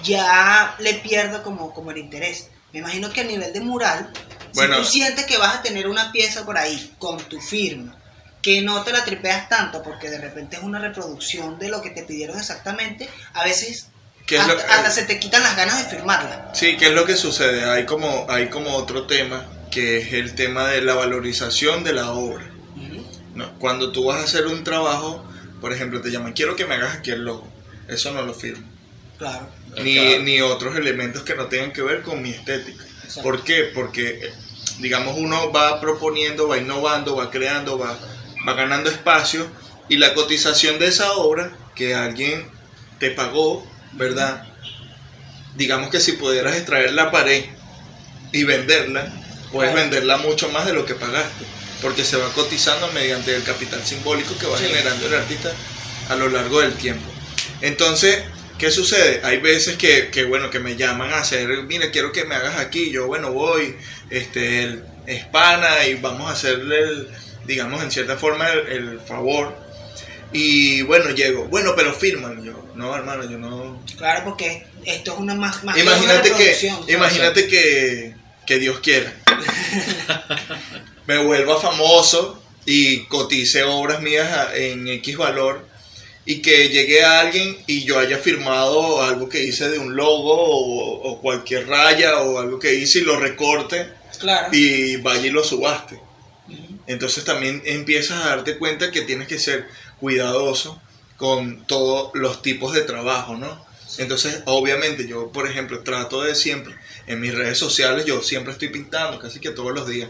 ya le pierdo como el interés. Me imagino que a nivel de mural, si tú sientes que vas a tener una pieza por ahí con tu firma, que no te la tripeas tanto porque de repente es una reproducción de lo que te pidieron exactamente, a veces hasta se te quitan las ganas de firmarla. Sí, ¿qué es lo que sucede? Hay como otro tema, que es el tema de la valorización de la obra. No, cuando tú vas a hacer un trabajo, por ejemplo, te llaman, quiero que me hagas aquí el logo, eso no lo firmo. Claro. Ni otros elementos que no tengan que ver con mi estética. Exacto. ¿Por qué? Porque, digamos, uno va proponiendo, va innovando, va creando, va ganando espacio, y la cotización de esa obra que alguien te pagó, ¿verdad? Digamos que si pudieras extraer la pared y venderla, puedes venderla mucho más de lo que pagaste, porque se va cotizando mediante el capital simbólico que va generando el artista a lo largo del tiempo. Entonces, ¿qué sucede? Hay veces que me llaman a hacer, mira, quiero que me hagas aquí, yo voy, es pana y vamos a hacerle digamos, en cierta forma el favor, y bueno, llego, pero fírmalo. Yo, no, hermano, yo no. Claro, porque esto es una más imagínate que Dios quiera me vuelva famoso y cotice obras mías en X valor, y que llegue a alguien y yo haya firmado algo que hice de un logo o cualquier raya o algo que hice y lo recorte Claro. y vaya y lo subaste. Entonces también empiezas a darte cuenta que tienes que ser cuidadoso con todos los tipos de trabajo, ¿no? Entonces, obviamente, yo, por ejemplo, trato de siempre, en mis redes sociales, yo siempre estoy pintando, casi que todos los días.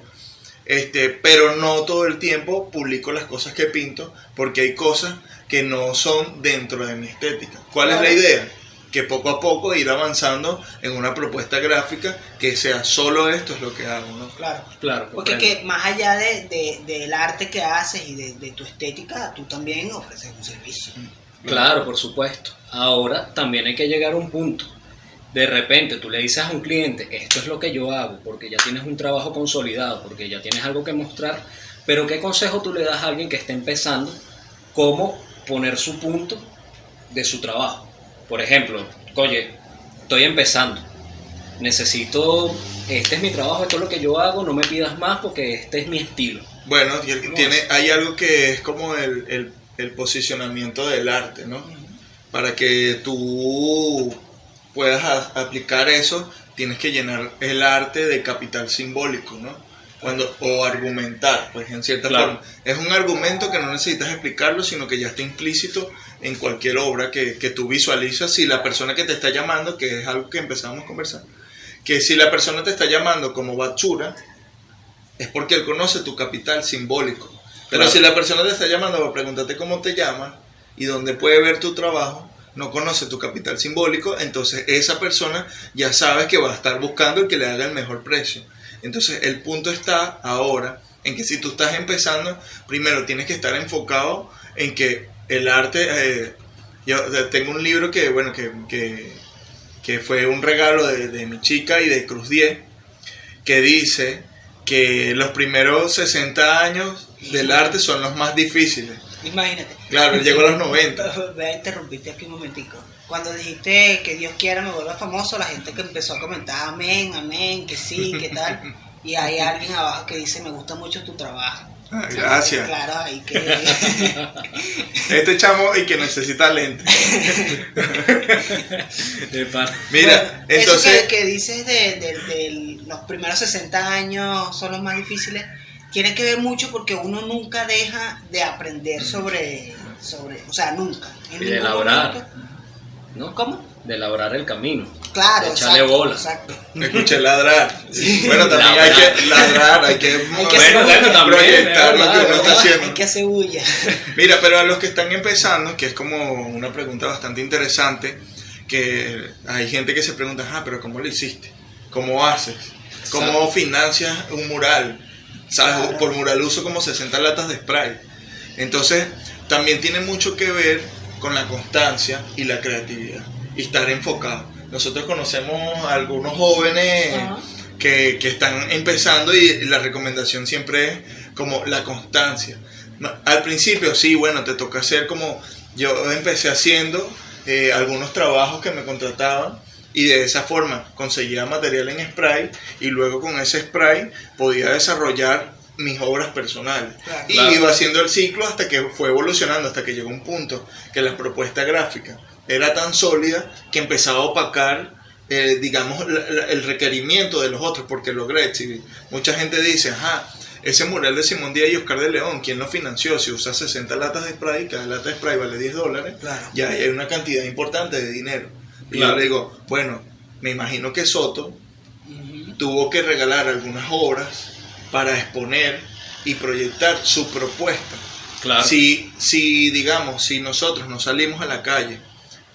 Pero no todo el tiempo publico las cosas que pinto, porque hay cosas que no son dentro de mi estética. ¿Cuál es la idea? Que poco a poco ir avanzando en una propuesta gráfica que sea solo esto es lo que hago, ¿no? Claro. Claro, Porque comprendo. que más allá del arte que haces y de tu estética, tú también ofreces un servicio. Claro, por supuesto. Ahora también hay que llegar a un punto. De repente tú le dices a un cliente, esto es lo que yo hago, porque ya tienes un trabajo consolidado, porque ya tienes algo que mostrar, pero ¿qué consejo tú le das a alguien que está empezando? ¿Cómo poner su punto de su trabajo? Por ejemplo, oye, estoy empezando, necesito, este es mi trabajo, esto es lo que yo hago, no me pidas más porque este es mi estilo. Bueno, hay algo que es como el posicionamiento del arte, ¿no? Para que tú puedas aplicar eso, tienes que llenar el arte de capital simbólico, ¿no? O argumentar, pues en cierta forma. Es un argumento que no necesitas explicarlo, sino que ya está implícito en cualquier obra que tú visualizas. Si la persona que te está llamando, que es algo que empezamos a conversar, que si la persona te está llamando como Batsura, es porque él conoce tu capital simbólico. Pero si la persona te está llamando para preguntarte cómo te llamas y dónde puede ver tu trabajo, no conoce tu capital simbólico, entonces esa persona ya sabe que va a estar buscando el que le haga el mejor precio. Entonces el punto está ahora en que si tú estás empezando, primero tienes que estar enfocado en que el arte... yo tengo un libro que fue un regalo de mi chica y de Cruz 10, que dice que los primeros 60 años del arte son los más difíciles. Imagínate. Claro, él llegó a los 90. Voy a interrumpirte aquí un momentico. Cuando dijiste que Dios quiera me vuelva famoso, la gente que empezó a comentar amén, amén, que sí, que tal. Y hay alguien abajo que dice me gusta mucho tu trabajo. Ah, gracias. Claro, ahí que... Este chamo y que necesita lente. Mira, Bueno, entonces... eso que dices de los primeros 60 años son los más difíciles, tiene que ver mucho porque uno nunca deja de aprender sobre o sea, nunca. En Y de ningún elaborar. momento. ¿No? ¿Cómo? De elaborar el camino. Claro, de echarle exacto, bola. exacto. Me escuché ladrar. Bueno, también Ladrar. hay que ladrar, hay que, bueno, también, proyectar lo que claro, uno está haciendo. Hay que hacer bulla. Mira, pero a los que están empezando, que es como una pregunta bastante interesante, que hay gente que se pregunta, pero ¿cómo lo hiciste? ¿Cómo haces? ¿Cómo financias un mural? ¿Sabes? Claro. Por mural uso como 60 latas de spray. Entonces, también tiene mucho que ver con la constancia y la creatividad y estar enfocado. Nosotros conocemos a algunos jóvenes que están empezando y la recomendación siempre es como la constancia. Al principio sí, bueno, te toca hacer como yo empecé haciendo algunos trabajos que me contrataban y de esa forma conseguía material en spray y luego con ese spray podía desarrollar mis obras personales. Claro. Y Claro. iba haciendo el ciclo hasta que fue evolucionando, hasta que llegó un punto que la propuesta gráfica era tan sólida que empezaba a opacar, digamos, el requerimiento de los otros, porque logré exhibir. Mucha gente dice, ese mural de Simón Díaz y Oscar de León, ¿quién lo financió? Si usa 60 latas de spray, cada lata de spray vale $10, Claro. ya hay una cantidad importante de dinero. Y Claro. yo le digo, bueno, me imagino que Soto Ujú. tuvo que regalar algunas obras para exponer y proyectar su propuesta. Claro. Si digamos, si nosotros nos salimos a la calle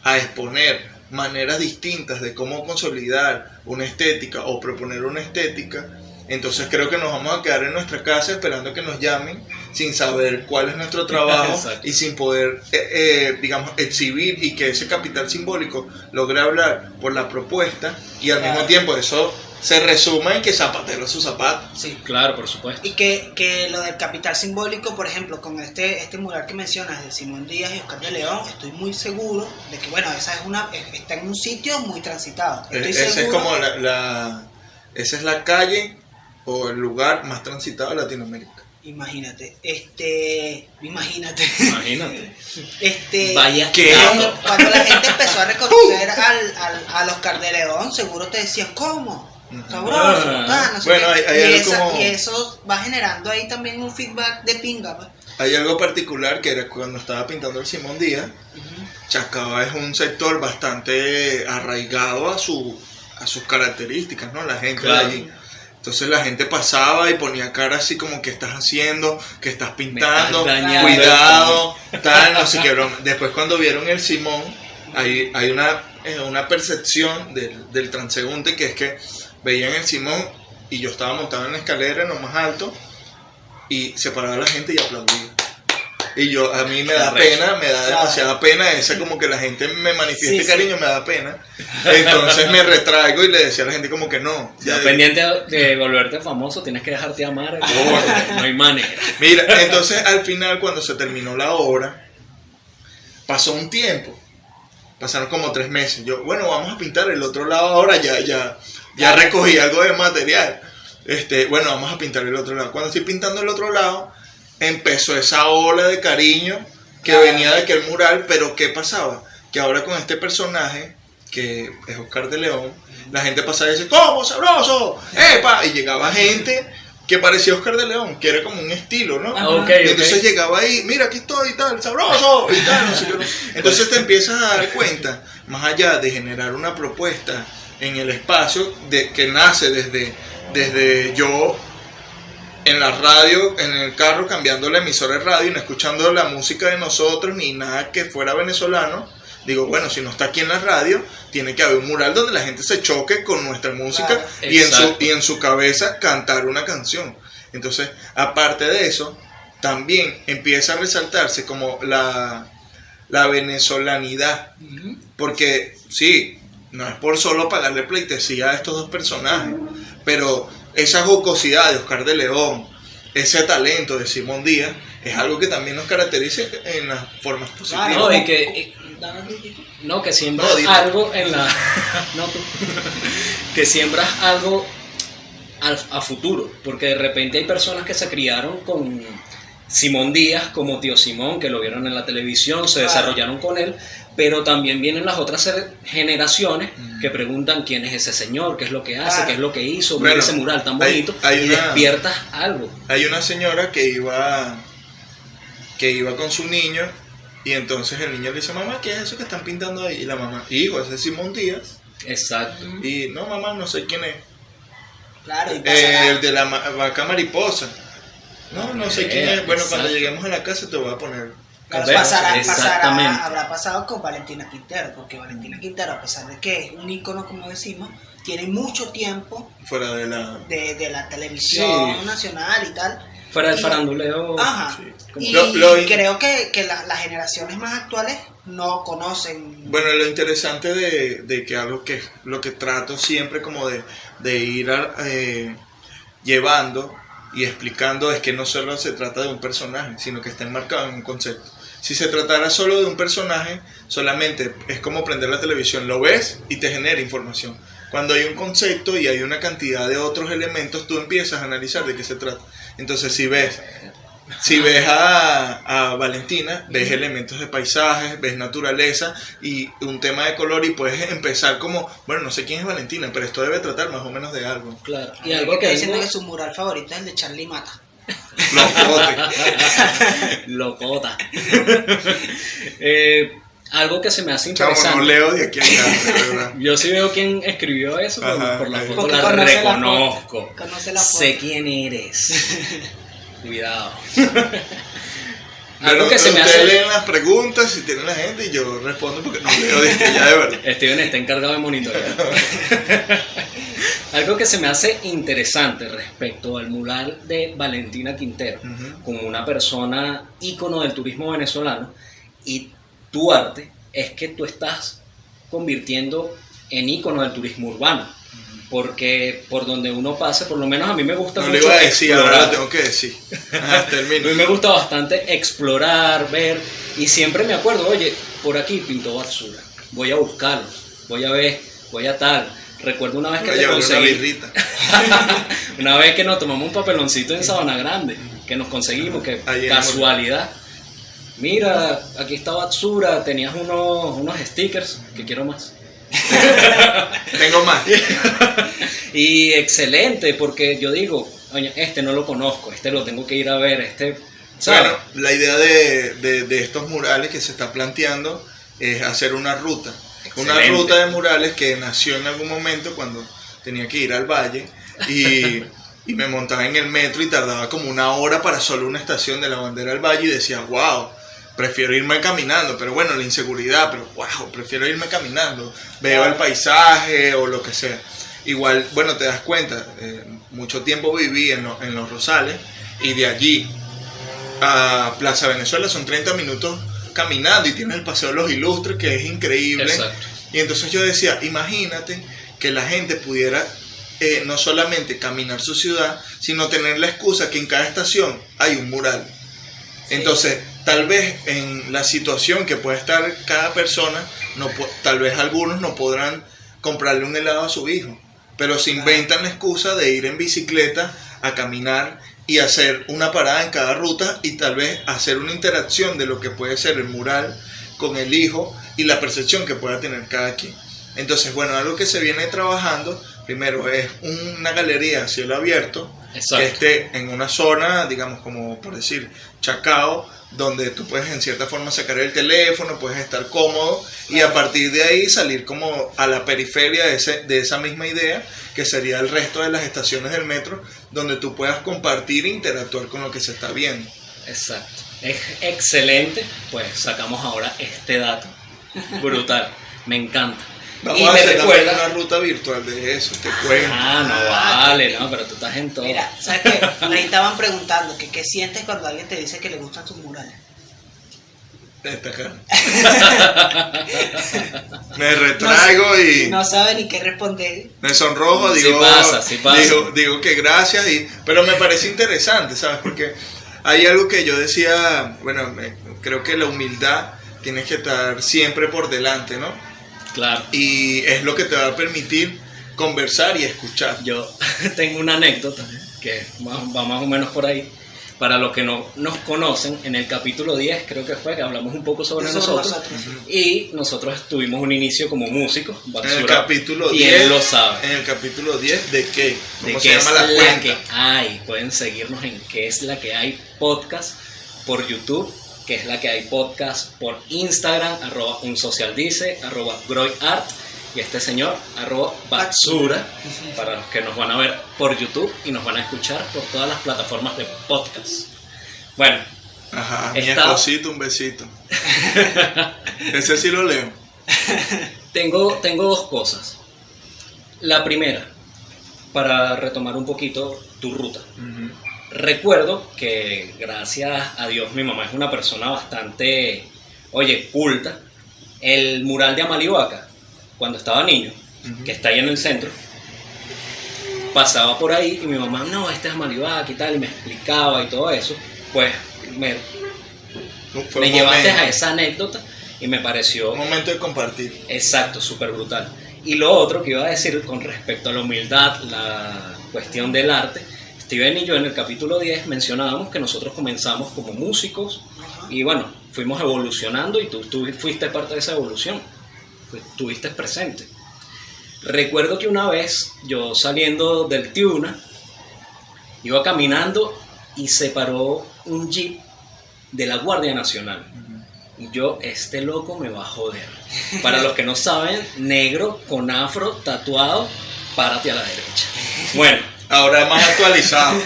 a exponer maneras distintas de cómo consolidar una estética o proponer una estética, entonces creo que nos vamos a quedar en nuestra casa esperando que nos llamen sin saber cuál es nuestro trabajo Exacto. y sin poder, digamos, exhibir y que ese capital simbólico logre hablar por la propuesta y al Claro. mismo tiempo eso se resume en que zapatero es su zapato. Sí. Claro, por supuesto. Y que lo del capital simbólico, por ejemplo, con este mural que mencionas de Simón Díaz y Oscar de León, estoy muy seguro de que, bueno, esa está en un sitio muy transitado. Estoy Esa es seguro. como esa es la calle o el lugar más transitado de Latinoamérica. Imagínate. Imagínate. Vaya, ¿qué? Cuando la gente empezó a reconocer al Oscar de León, seguro te decían, ¿cómo? Sabroso, no sé bueno, qué. hay algo como... y eso va generando ahí también un feedback de pinga, pues. Hay algo particular que era cuando estaba pintando el Simón Díaz. Chacao es un sector bastante arraigado a sus características, ¿no? La gente claro. de allí. Entonces la gente pasaba y ponía cara así como, ¿qué estás haciendo? ¿Qué estás pintando? Cuidado, tal, no sé qué broma. Después cuando vieron el Simón, hay una percepción del transeúnte, que es que veían el Simón y yo estaba montado en la escalera en lo más alto y se paraba la gente y aplaudía. Y a mí me da pena, me da demasiada pena esa, como que la gente me manifieste cariño, me da pena. Entonces me retraigo y le decía a la gente como que no. Ya pendiente de volverte famoso, tienes que dejarte amar, no hay manera. Mira, entonces al final cuando se terminó la obra, pasó un tiempo, pasaron como 3 meses. Yo, bueno, vamos a pintar el otro lado ahora, ya recogí algo de material. Bueno, vamos a pintar el otro lado. Cuando estoy pintando el otro lado, empezó esa ola de cariño que venía de aquel mural, pero ¿qué pasaba? Que ahora con este personaje, que es Oscar de León, la gente pasaba y decía, ¿cómo? ¡Sabroso! ¡Epa! Y llegaba gente que parecía Oscar de León, que era como un estilo, ¿no? Okay, y entonces llegaba ahí, mira, aquí estoy y tal, sabroso y tal, no sé qué. Entonces te empiezas a dar cuenta, más allá de generar una propuesta en el espacio, que nace desde yo en la radio, en el carro, cambiando la emisora de radio y no escuchando la música de nosotros ni nada que fuera venezolano. Digo, bueno, si no está aquí en la radio, tiene que haber un mural donde la gente se choque con nuestra música y en su cabeza cantar una canción. Entonces, aparte de eso, también empieza a resaltarse como la venezolanidad. Porque sí, no es por solo pagarle pleitesía a estos dos personajes, pero esa jocosidad de Oscar de León, ese talento de Simón Díaz, es algo que también nos caracteriza en las formas positivas. No, y que siembras algo en la... No, tú. Que siembras algo a futuro, porque de repente hay personas que se criaron con Simón Díaz como tío Simón, que lo vieron en la televisión, se desarrollaron con él, pero también vienen las otras generaciones que preguntan quién es ese señor, qué es lo que hace, qué es lo que hizo, mira ese mural tan bonito, y despiertas algo. Hay una señora que iba con su niño, y entonces el niño le dice, mamá, ¿qué es eso que están pintando ahí? Y la mamá, hijo, ese es Simón Díaz. Exacto. Y no, mamá, no sé quién es. Claro, y el de la vaca mariposa. No sé quién es. Bueno, cuando lleguemos a la casa te voy a poner. Habrá pasado con Valentina Quintero, porque Valentina Quintero, a pesar de que es un ícono, como decimos, tiene mucho tiempo fuera de la televisión nacional y tal. Fuera del faranduleo. Ajá. Sí. Y creo que las generaciones más actuales no conocen. Bueno, lo interesante de que algo que lo que trato siempre como de ir llevando y explicando es que no solo se trata de un personaje, sino que está enmarcado en un concepto. Si se tratara solo de un personaje, solamente es como prender la televisión, lo ves y te genera información. Cuando hay un concepto y hay una cantidad de otros elementos, tú empiezas a analizar de qué se trata. Entonces, si ves a Valentina, ves elementos de paisajes, ves naturaleza y un tema de color, y puedes empezar como, bueno, no sé quién es Valentina, pero esto debe tratar más o menos de algo. Claro. Y algo que dicen que su mural favorito es el de Charlie Mata. Locota. Algo que se me hace interesante. Chamo, no leo de aquí a allá, de verdad. Yo sí veo quién escribió eso, por la foto porque la reconozco. Conoce la foto. Sé quién eres. Cuidado. Algo que se me hace. Ustedes leen las preguntas si tienen la gente y yo respondo porque no leo de aquí a allá, de verdad. Steven está encargado de monitorear. Algo que se me hace interesante respecto al mural de Valentina Quintero, como una persona ícono del turismo venezolano, y tu arte es que tú estás convirtiendo en ícono del turismo urbano, porque por donde uno pase, por lo menos a mí me gusta mucho. No le iba a decir, ahora lo tengo que decir. Termino. A mí me gusta bastante explorar, ver, y siempre me acuerdo, oye, por aquí pintó Batsura, voy a buscarlo, voy a ver, voy a tal. Recuerdo una vez que te conseguí. Una vez que nos tomamos un papeloncito en Sabana Grande, que nos conseguimos, que Ahí en casualidad. Mira, aquí está Batsura, tenías unos stickers, que quiero más. Tengo más. Y excelente, porque yo digo, oye, este no lo conozco, este lo tengo que ir a ver, ¿sabes? Bueno, la idea de estos murales que se está planteando es hacer una ruta. Una Excelente. ruta de murales que nació en algún momento cuando tenía que ir al valle y me montaba en el metro y tardaba como 1 hora para solo una estación de la Bandera del Valle y decía, wow, prefiero irme caminando, pero bueno, la inseguridad, pero wow, prefiero irme caminando, veo el paisaje o lo que sea. Igual, bueno, te das cuenta, mucho tiempo viví en Los Rosales y de allí a Plaza Venezuela son 30 minutos caminando y tienes el Paseo de los Ilustres que es increíble. Exacto. Y entonces yo decía, imagínate que la gente pudiera no solamente caminar su ciudad, sino tener la excusa que en cada estación hay un mural. Sí. Entonces, tal vez en la situación que puede estar cada persona, tal vez algunos no podrán comprarle un helado a su hijo, pero se inventan la excusa de ir en bicicleta a caminar y hacer una parada en cada ruta y tal vez hacer una interacción de lo que puede ser el mural con el hijo y la percepción que pueda tener cada quien. Entonces, bueno, algo que se viene trabajando, primero es una galería a cielo abierto, Exacto. que esté en una zona, digamos, como por decir, Chacao, donde tú puedes en cierta forma sacar el teléfono, puedes estar cómodo y a partir de ahí salir como a la periferia de esa misma idea, que sería el resto de las estaciones del metro, donde tú puedas compartir e interactuar con lo que se está viendo. Exacto. Es excelente, pues sacamos ahora este dato. Brutal, me encanta. Vamos Y a me hacer también recuerda... una ruta virtual de eso, te cuento. Ah, no vale, no, pero tú estás en todo. Mira, ¿sabes qué? Ahí estaban preguntando que qué sientes cuando alguien te dice que le gustan tus murales. Esta acá. Me retraigo y No sabe ni qué responder. me sonrojo, Sí digo, pasa, sí pasa. digo que gracias, pero me parece interesante, ¿sabes? Porque hay algo que yo decía, bueno, creo que la humildad tiene que estar siempre por delante, ¿no? Claro. Y es lo que te va a permitir conversar y escuchar. Yo tengo una anécdota que va más o menos por ahí. Para los que no nos conocen, en el capítulo 10 creo que fue que hablamos un poco sobre nosotros. Y nosotros tuvimos un inicio como músicos. En el capítulo y 10, él lo sabe. En el capítulo 10, ¿de qué? De ¿Cómo qué se es llama la la cuenta? que hay. Pueden seguirnos en qué es la que hay podcast por YouTube, que es la que hay podcast por Instagram, @unsocialdice, @groyart, y este señor, @batsura, para los que nos van a ver por YouTube y nos van a escuchar por todas las plataformas de podcast. Bueno, Ajá, mi Está- esposito, un besito. Ese sí lo leo. tengo 2 cosas. La primera, para retomar un poquito tu ruta. Recuerdo que gracias a Dios mi mamá es una persona bastante, culta. El mural de Amalioaca, cuando estaba niño, que está ahí en el centro, pasaba por ahí y mi mamá, no, este es Amalioaca y tal, y me explicaba y todo eso. Pues me Fue un llevaste momento, a esa anécdota y me pareció un momento de compartir. exacto, súper brutal. Y lo otro que iba a decir con respecto a la humildad, la cuestión del arte, Steven y yo en el capítulo 10 mencionábamos que nosotros comenzamos como músicos y bueno, fuimos evolucionando y tú fuiste parte de esa evolución, estuviste presente. Recuerdo que una vez yo saliendo del Tiuna, iba caminando y se paró un jeep de la Guardia Nacional. Y yo, este loco me va a joder. Para los que no saben, negro, con afro, tatuado, párate a la derecha. Bueno, Ahora más actualizado.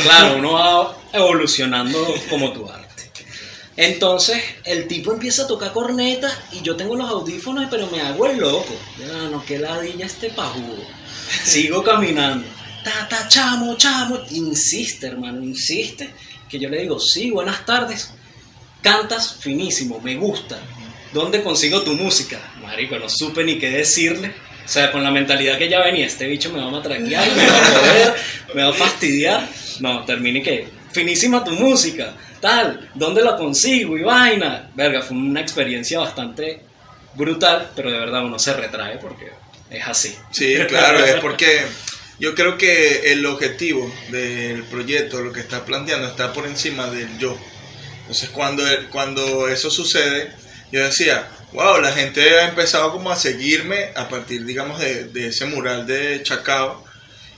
claro, uno va evolucionando como tu arte. Entonces, el tipo empieza a tocar corneta y yo tengo los audífonos, pero me hago el loco. Ya, no, qué ladilla este pajudo. Sigo caminando. Chamo. Insiste, hermano, insiste. Que yo le digo, sí, buenas tardes. Cantas finísimo, me gusta. ¿Dónde consigo tu música? Marico, no supe ni qué decirle. O sea, con la mentalidad que ya venía, este bicho me va a matraquear, me va a joder, me va a fastidiar. No, terminé que, finísima tu música, tal, ¿dónde la consigo? Y vaina. Verga, fue una experiencia bastante brutal, pero de verdad uno se retrae porque es así. Sí, claro, es porque Yo creo que el objetivo del proyecto, lo que está planteando, está por encima del yo. Entonces cuando eso sucede, yo decía, wow, la gente ha empezado como a seguirme a partir, digamos, de ese mural de Chacao.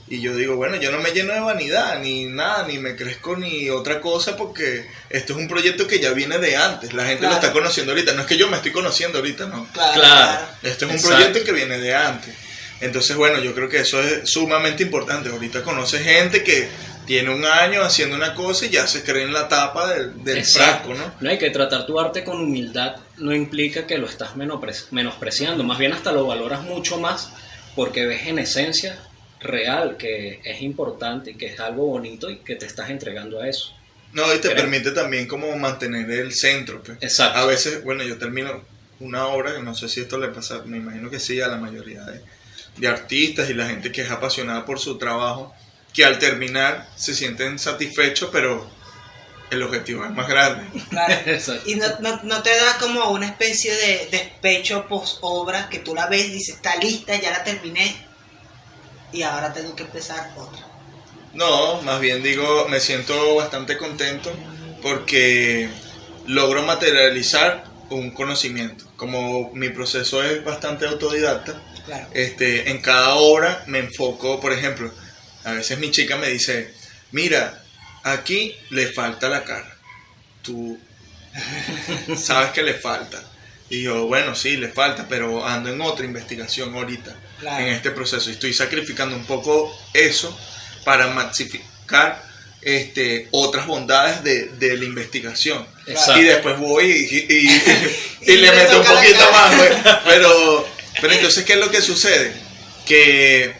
Y yo digo, bueno, yo no me lleno de vanidad, ni nada, ni me crezco ni otra cosa, porque esto es un proyecto que ya viene de antes. La gente Claro. lo está conociendo ahorita. No es que yo me estoy conociendo ahorita, no. Claro. Este es un Exacto. proyecto que viene de antes. Entonces, bueno, yo creo que eso es sumamente importante. Ahorita conoce gente que tiene un año haciendo una cosa y ya se cree en la tapa del Exacto. frasco, ¿no? No hay que tratar tu arte con humildad, no implica que lo estás menospreciando, más bien hasta lo valoras mucho más porque ves en esencia real que es importante y que es algo bonito y que te estás entregando a eso. No, y te Creo. permite también como mantener el centro, pues. Exacto. A veces, bueno, yo termino una obra, que no sé si esto le pasa, me imagino que sí, a la mayoría de artistas y la gente que es apasionada por su trabajo, que al terminar se sienten satisfechos, pero el objetivo es más grande. Claro. Exacto. Y no te da como una especie de despecho post obra que tú la ves y dices, está lista, ya la terminé y ahora tengo que empezar otra. No, más bien digo, me siento bastante contento porque logro materializar un conocimiento. Como mi proceso es bastante autodidacta, Claro. en cada obra me enfoco, por ejemplo, a veces mi chica me dice, mira, aquí le falta la cara, tú sabes que le falta. Y yo, bueno, sí, le falta, pero ando en otra investigación ahorita, Claro. en este proceso. Y estoy sacrificando un poco eso para maximificar otras bondades de la investigación. Exacto. Y después voy y Y le le meto un toca la poquito cara. más, güey. Pero entonces, ¿qué es lo que sucede? Que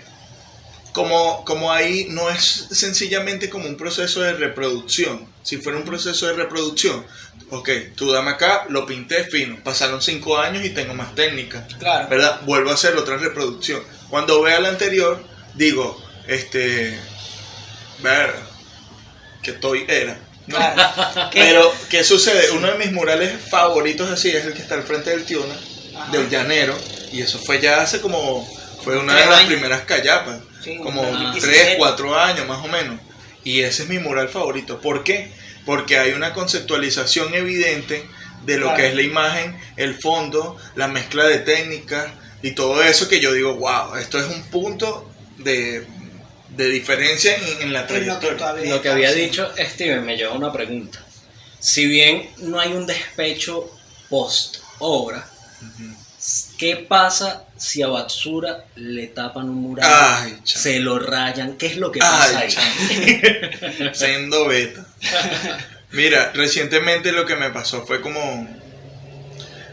como ahí no es sencillamente como un proceso de reproducción. Si fuera un proceso de reproducción, ok, tú dame acá, lo pinté fino, pasaron 5 años y tengo más técnica, Claro. ¿verdad? Vuelvo a hacer otra reproducción. Cuando vea la anterior, digo, ver, que estoy era. ¿no? Claro. Pero, ¿qué sucede? Uno de mis murales favoritos así es el que está al frente del Tiuna, Ajá. del Llanero, y eso fue ya hace fue una de 3 las años. primeras callapas, Sí, como 2017. 3, 4 años más o menos. Y ese es mi mural favorito. ¿Por qué? Porque hay una conceptualización evidente de lo Claro. que es la imagen, el fondo, la mezcla de técnicas y todo eso que yo digo, wow, esto es un punto de diferencia en la Es lo que trayectoria. todavía Lo que había sí. dicho Steven me lleva a una pregunta. Si bien no hay un despecho post obra, Ujú. ¿qué pasa si a Batsura le tapan un mural? Ay, chamo. Se lo rayan. ¿Qué es lo que pasa Ay, ahí? chamo. Sendo beta. Mira, recientemente lo que me pasó fue como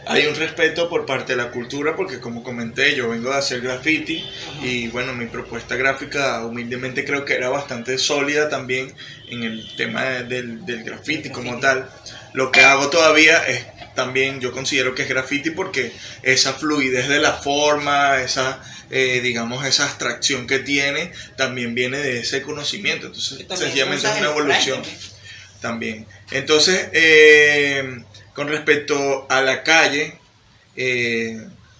hay un respeto por parte de la cultura porque como comenté yo vengo de hacer graffiti y bueno mi propuesta gráfica humildemente creo que era bastante sólida también en el tema del graffiti como tal. Lo que hago todavía es también yo considero que es graffiti porque esa fluidez de la forma, esa digamos esa abstracción que tiene también viene de ese conocimiento, entonces También sencillamente es usas una el evolución spray, también. Entonces, con respecto a la calle,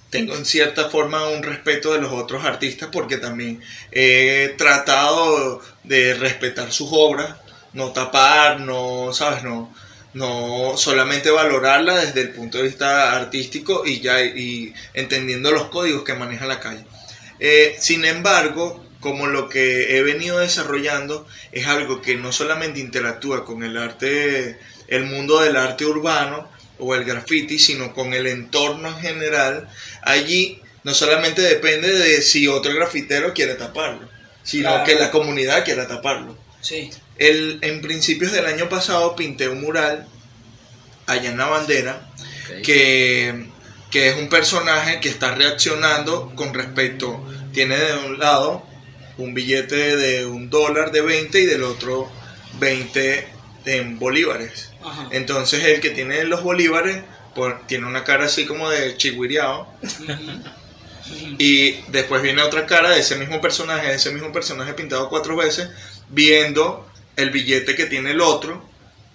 tengo en cierta forma un respeto de los otros artistas porque también he tratado de respetar sus obras, no tapar, no, ¿sabes? No solamente valorarla desde el punto de vista artístico y entendiendo los códigos que maneja la calle. Sin embargo, como lo que he venido desarrollando es algo que no solamente interactúa con el arte, el mundo del arte urbano o el graffiti, sino con el entorno en general, allí no solamente depende de si otro grafitero quiere taparlo, sino Claro. que la comunidad quiera taparlo. Sí. En principios del año pasado pinté un mural allá en la bandera Ok. que es un personaje que está reaccionando con respecto, tiene de un lado un billete de $1 de 20 y del otro 20 en bolívares. Ajá. Entonces el que tiene los bolívares tiene una cara así como de chigüireado y después viene otra cara de ese mismo personaje pintado 4 veces viendo el billete que tiene el otro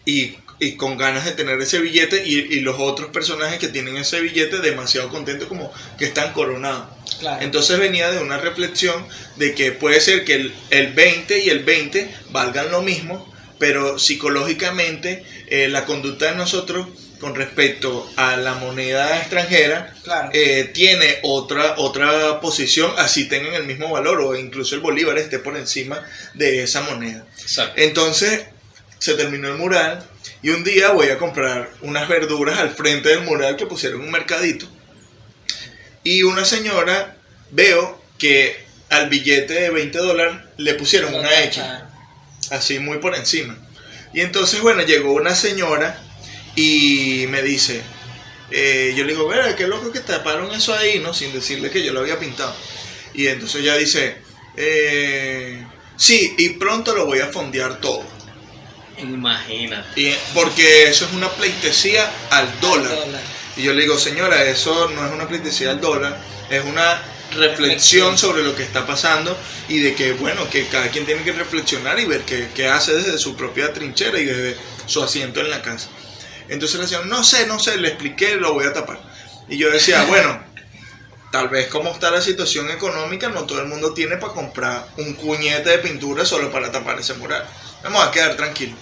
y y con ganas de tener ese billete, y los otros personajes que tienen ese billete demasiado contentos, como que están coronados. Claro. Entonces venía de una reflexión de que puede ser que el 20 y el 20 valgan lo mismo, pero psicológicamente la conducta de nosotros con respecto a la moneda extranjera, Claro. tiene otra posición, así tengan el mismo valor, o incluso el bolívar esté por encima de esa moneda. Exacto. Entonces se terminó el mural, y un día voy a comprar unas verduras al frente del mural que pusieron un mercadito, y una señora, veo que al billete de $20 le pusieron una X, así muy por encima. Y entonces, bueno, llegó una señora y me dice, yo le digo, verá, qué loco que taparon eso ahí, ¿no? Sin decirle que yo lo había pintado. Y entonces ella dice, sí, y pronto lo voy a fondear todo. Imagínate. Porque eso es una pleitesía al dólar. Y yo le digo, señora, eso no es una pleitesía al dólar, es una reflexión sobre lo que está pasando, y de que, bueno, que cada quien tiene que reflexionar y ver qué hace desde su propia trinchera y desde su asiento en la casa. Entonces le decían, no sé, le expliqué, lo voy a tapar. Y yo decía, bueno, tal vez como está la situación económica, no todo el mundo tiene para comprar un cuñete de pintura solo para tapar ese mural. Vamos a quedar tranquilos.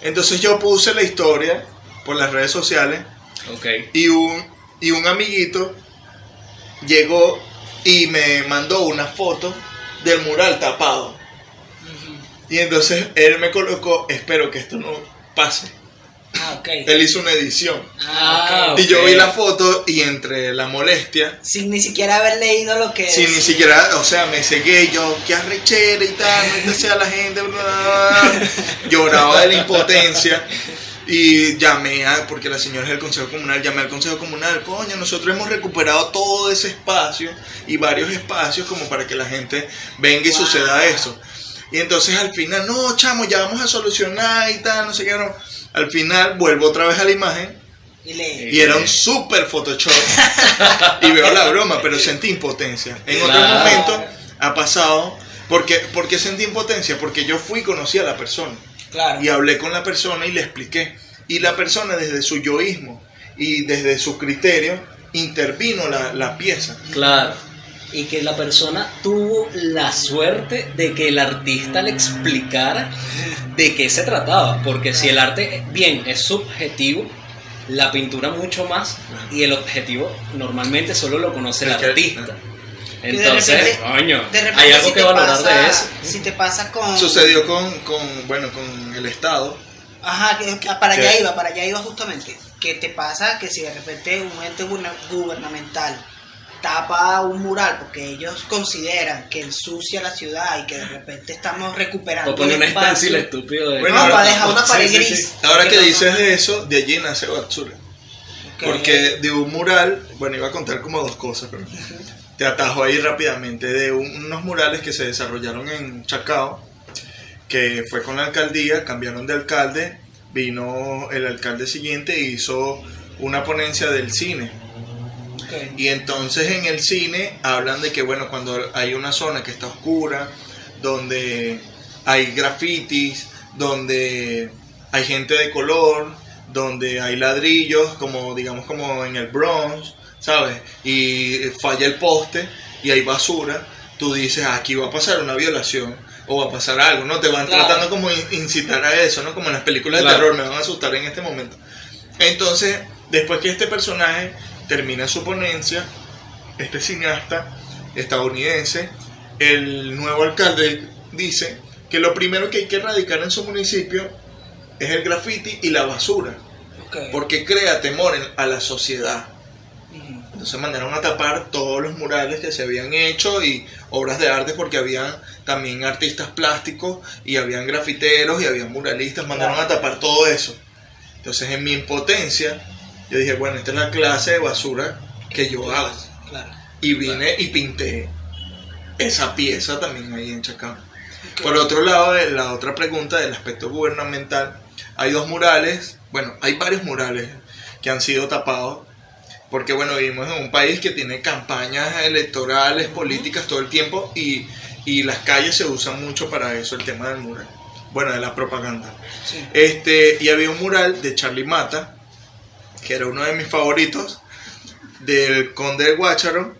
Entonces yo puse la historia por las redes sociales. Okay. Y un amiguito llegó y me mandó una foto del mural tapado. Y entonces él me colocó, espero que esto no pase. Okay. Él hizo una edición. Okay. Y yo vi la foto, y entre la molestia, sin ni siquiera haber leído lo que sin ni siquiera, o sea, me cegué, yo, qué arrechera y tal, no sea la gente, bla, bla, bla. Lloraba de la impotencia. Y llamé porque la señora es del Consejo Comunal, llamé al Consejo Comunal, coño, nosotros hemos recuperado todo ese espacio y varios espacios como para que la gente venga y suceda eso. Y entonces al final, no, chamo, ya vamos a solucionar y tal, no sé qué, no. Al final vuelvo otra vez a la imagen y era un super Photoshop y veo la broma, pero sentí impotencia. En otro momento ha pasado, ¿por qué sentí impotencia? Porque yo fui y conocí a la persona. Claro. Y hablé con la persona y le expliqué. Y la persona, desde su yoísmo y desde su criterio, intervino la pieza. Claro. Y que la persona tuvo la suerte de que el artista le explicara de qué se trataba. Porque si el arte, bien, es subjetivo, la pintura mucho más, y el objetivo normalmente solo lo conoce el artista. Entonces, coño, hay algo si que valorar de eso. Si te pasa con... Sucedió con el Estado. Ajá, para allá iba justamente. Que te pasa que si de repente un ente gubernamental tapa un mural porque ellos consideran que ensucia la ciudad y que de repente estamos recuperando o poner un espacio, stencil estúpido de... Bueno, para dejar una pared gris. Ahora que dices de eso, de allí nace Batsura. Okay. Porque de un mural, bueno, iba a contar como dos cosas, pero te atajo ahí rápidamente. De unos murales que se desarrollaron en Chacao, que fue con la alcaldía, cambiaron de alcalde, vino el alcalde siguiente e hizo una ponencia del cine. Okay. Y entonces en el cine hablan de que, bueno, cuando hay una zona que está oscura, donde hay grafitis, donde hay gente de color, donde hay ladrillos, como digamos como en el Bronx, ¿sabes? Y falla el poste y hay basura, tú dices, aquí va a pasar una violación o va a pasar algo, ¿no? Te van tratando como incitar a eso, ¿no? Como en las películas de terror, me van a asustar en este momento. Entonces, después que este personaje termina su ponencia, este cineasta estadounidense, el nuevo alcalde dice que lo primero que hay que erradicar en su municipio es el graffiti y la basura, porque crea temor a la sociedad. Entonces mandaron a tapar todos los murales que se habían hecho y obras de arte, porque habían también artistas plásticos y habían grafiteros y habían muralistas, mandaron a tapar todo eso. Entonces en mi impotencia yo dije, bueno, esta es la clase de basura que yo hago. Y vine y pinté esa pieza también ahí en Chacao. Por otro lado, la otra pregunta del aspecto gubernamental, hay dos murales, bueno, hay varios murales que han sido tapados, porque bueno, vivimos en un país que tiene campañas electorales, políticas todo el tiempo, y las calles se usan mucho para eso, el tema del mural. bueno, de la propaganda. Sí. Y había un mural de Charlie Mata, que era uno de mis favoritos, del Conde de Guácharo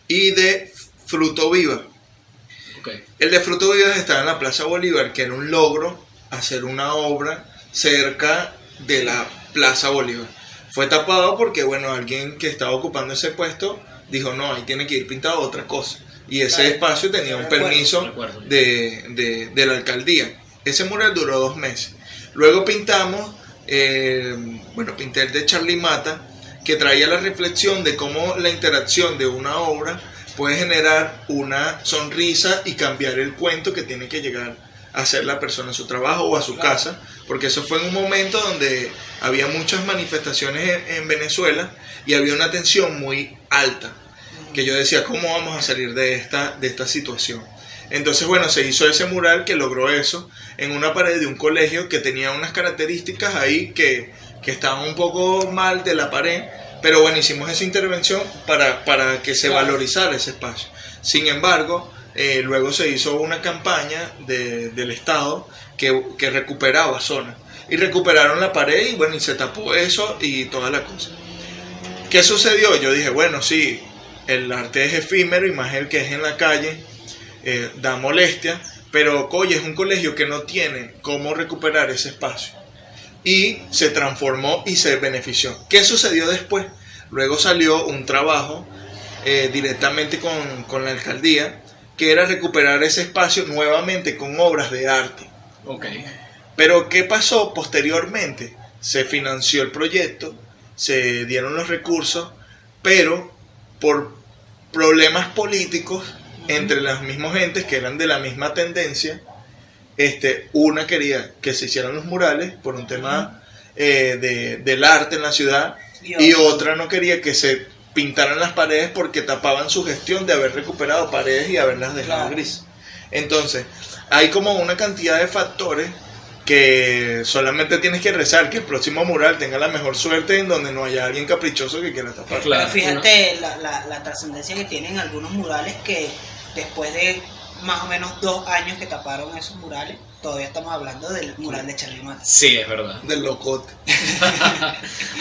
y de Fruto Viva. Okay. El de Fruto Viva estaba en la Plaza Bolívar, que era un logro hacer una obra cerca de la Plaza Bolívar. Fue tapado porque, bueno, alguien que estaba ocupando ese puesto dijo, no, ahí tiene que ir pintado otra cosa. Y ese espacio tenía un permiso de la alcaldía. Ese mural duró 2 meses. Luego pintamos, pinté el de Charlie Mata, que traía la reflexión de cómo la interacción de una obra puede generar una sonrisa y cambiar el cuento que tiene que llegar a hacer la persona en su trabajo o a su casa, porque eso fue en un momento donde había muchas manifestaciones en Venezuela y había una tensión muy alta, que yo decía, ¿cómo vamos a salir de esta situación? Entonces, bueno, se hizo ese mural que logró eso en una pared de un colegio que tenía unas características ahí que estaban un poco mal de la pared, pero bueno, hicimos esa intervención para que se valorizara ese espacio. Sin embargo, luego se hizo una campaña del Estado que recuperaba zonas. Y recuperaron la pared y bueno, y se tapó eso y toda la cosa. ¿Qué sucedió? Yo dije, bueno, sí, el arte es efímero y más el que es en la calle, da molestia, pero oye, es un colegio que no tiene cómo recuperar ese espacio. Y se transformó y se benefició. ¿Qué sucedió después? Luego salió un trabajo directamente con la alcaldía, que era recuperar ese espacio nuevamente con obras de arte. Okay. Pero ¿qué pasó posteriormente? Se financió el proyecto, se dieron los recursos, pero por problemas políticos entre las mismas gentes que eran de la misma tendencia, una quería que se hicieran los murales por un tema del arte en la ciudad y otra no quería que se pintaran las paredes porque tapaban su gestión de haber recuperado paredes y haberlas dejado grises. Entonces, hay como una cantidad de factores que solamente tienes que rezar que el próximo mural tenga la mejor suerte en donde no haya alguien caprichoso que quiera tapar. Pero fíjate la trascendencia que tienen algunos murales que después de más o menos 2 años que taparon esos murales, todavía estamos hablando del mural de Charlie Mata. Sí, es verdad. Del locote.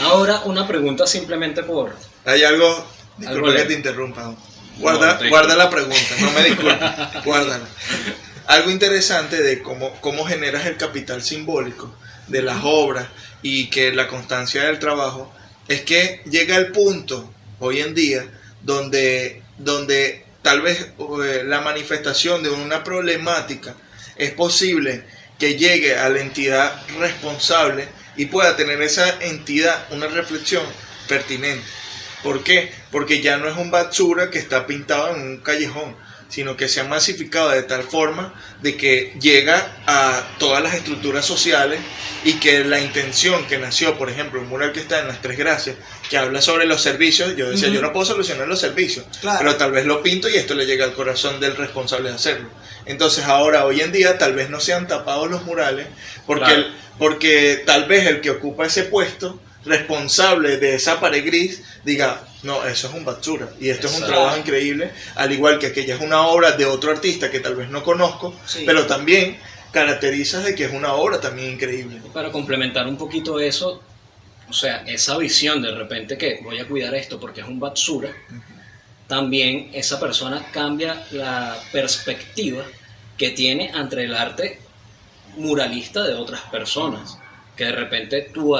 Ahora, una pregunta simplemente por... Hay algo, disculpa que te interrumpa. Guarda la pregunta, no me disculpes, guárdala. Algo interesante de cómo generas el capital simbólico de las obras y que la constancia del trabajo es que llega el punto hoy en día donde tal vez la manifestación de una problemática es posible que llegue a la entidad responsable y pueda tener esa entidad una reflexión pertinente. ¿Por qué? Porque ya no es un basura que está pintado en un callejón, sino que se ha masificado de tal forma de que llega a todas las estructuras sociales y que la intención que nació, por ejemplo, un mural que está en las Tres Gracias, que habla sobre los servicios, yo decía, yo no puedo solucionar los servicios, pero tal vez lo pinto y esto le llega al corazón del responsable de hacerlo. Entonces ahora, hoy en día, tal vez no sean tapados los murales, porque tal vez el que ocupa ese puesto responsable de esa pared gris diga, no, eso es un basura y esto es un trabajo increíble, al igual que aquella es una obra de otro artista que tal vez no conozco, pero también caracteriza de que es una obra también increíble. Para complementar un poquito eso, o sea, esa visión de repente que voy a cuidar esto porque es un basura, también esa persona cambia la perspectiva que tiene ante el arte muralista de otras personas, que de repente tú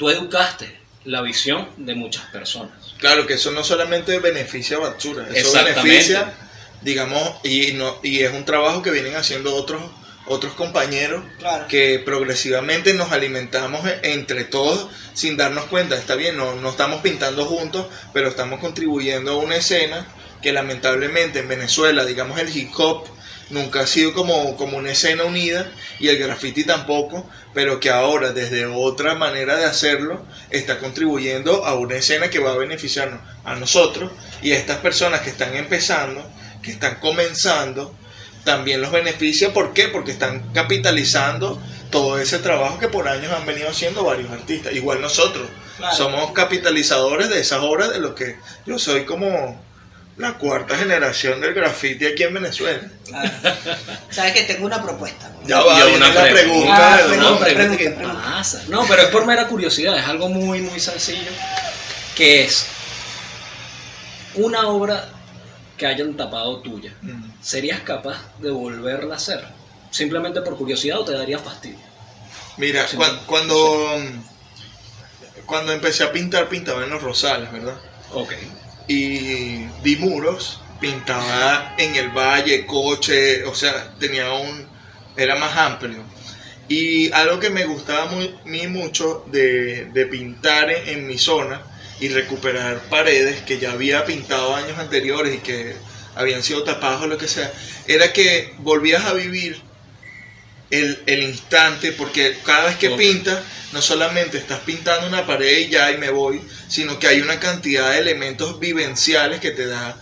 educaste la visión de muchas personas. Claro que eso no solamente beneficia a Batsura, eso beneficia, digamos, y es un trabajo que vienen haciendo otros compañeros, que progresivamente nos alimentamos entre todos sin darnos cuenta. Está bien, no estamos pintando juntos, pero estamos contribuyendo a una escena que lamentablemente en Venezuela, digamos, el hip hop nunca ha sido como una escena unida y el graffiti tampoco, pero que ahora desde otra manera de hacerlo está contribuyendo a una escena que va a beneficiarnos a nosotros y a estas personas que están empezando, que están comenzando, también los beneficia. ¿Por qué? Porque están capitalizando todo ese trabajo que por años han venido haciendo varios artistas. Igual nosotros somos capitalizadores de esas obras, de lo que yo soy como la cuarta generación del graffiti aquí en Venezuela. Claro. Sabes que tengo una propuesta. Ya va, Yo viene una la pregunta. pregunta. No, pregunta, ¿qué pregunta. pasa? No, pero es por mera curiosidad, es algo muy, muy sencillo, que es una obra que hayan tapado tuya. ¿Serías capaz de volverla a hacer? Simplemente por curiosidad o te daría fastidio. Mira, Sí, cuando empecé a pintar, pintaba en los Rosales, ¿verdad? Ok. Y vi muros, pintaba en el valle, coche, o sea, era más amplio. Y algo que me gustaba mí mucho de pintar en mi zona y recuperar paredes que ya había pintado años anteriores y que habían sido tapadas o lo que sea, era que volvías a vivir el instante, porque cada vez que Ok. pintas, no solamente estás pintando una pared y ya y me voy, sino que hay una cantidad de elementos vivenciales que te da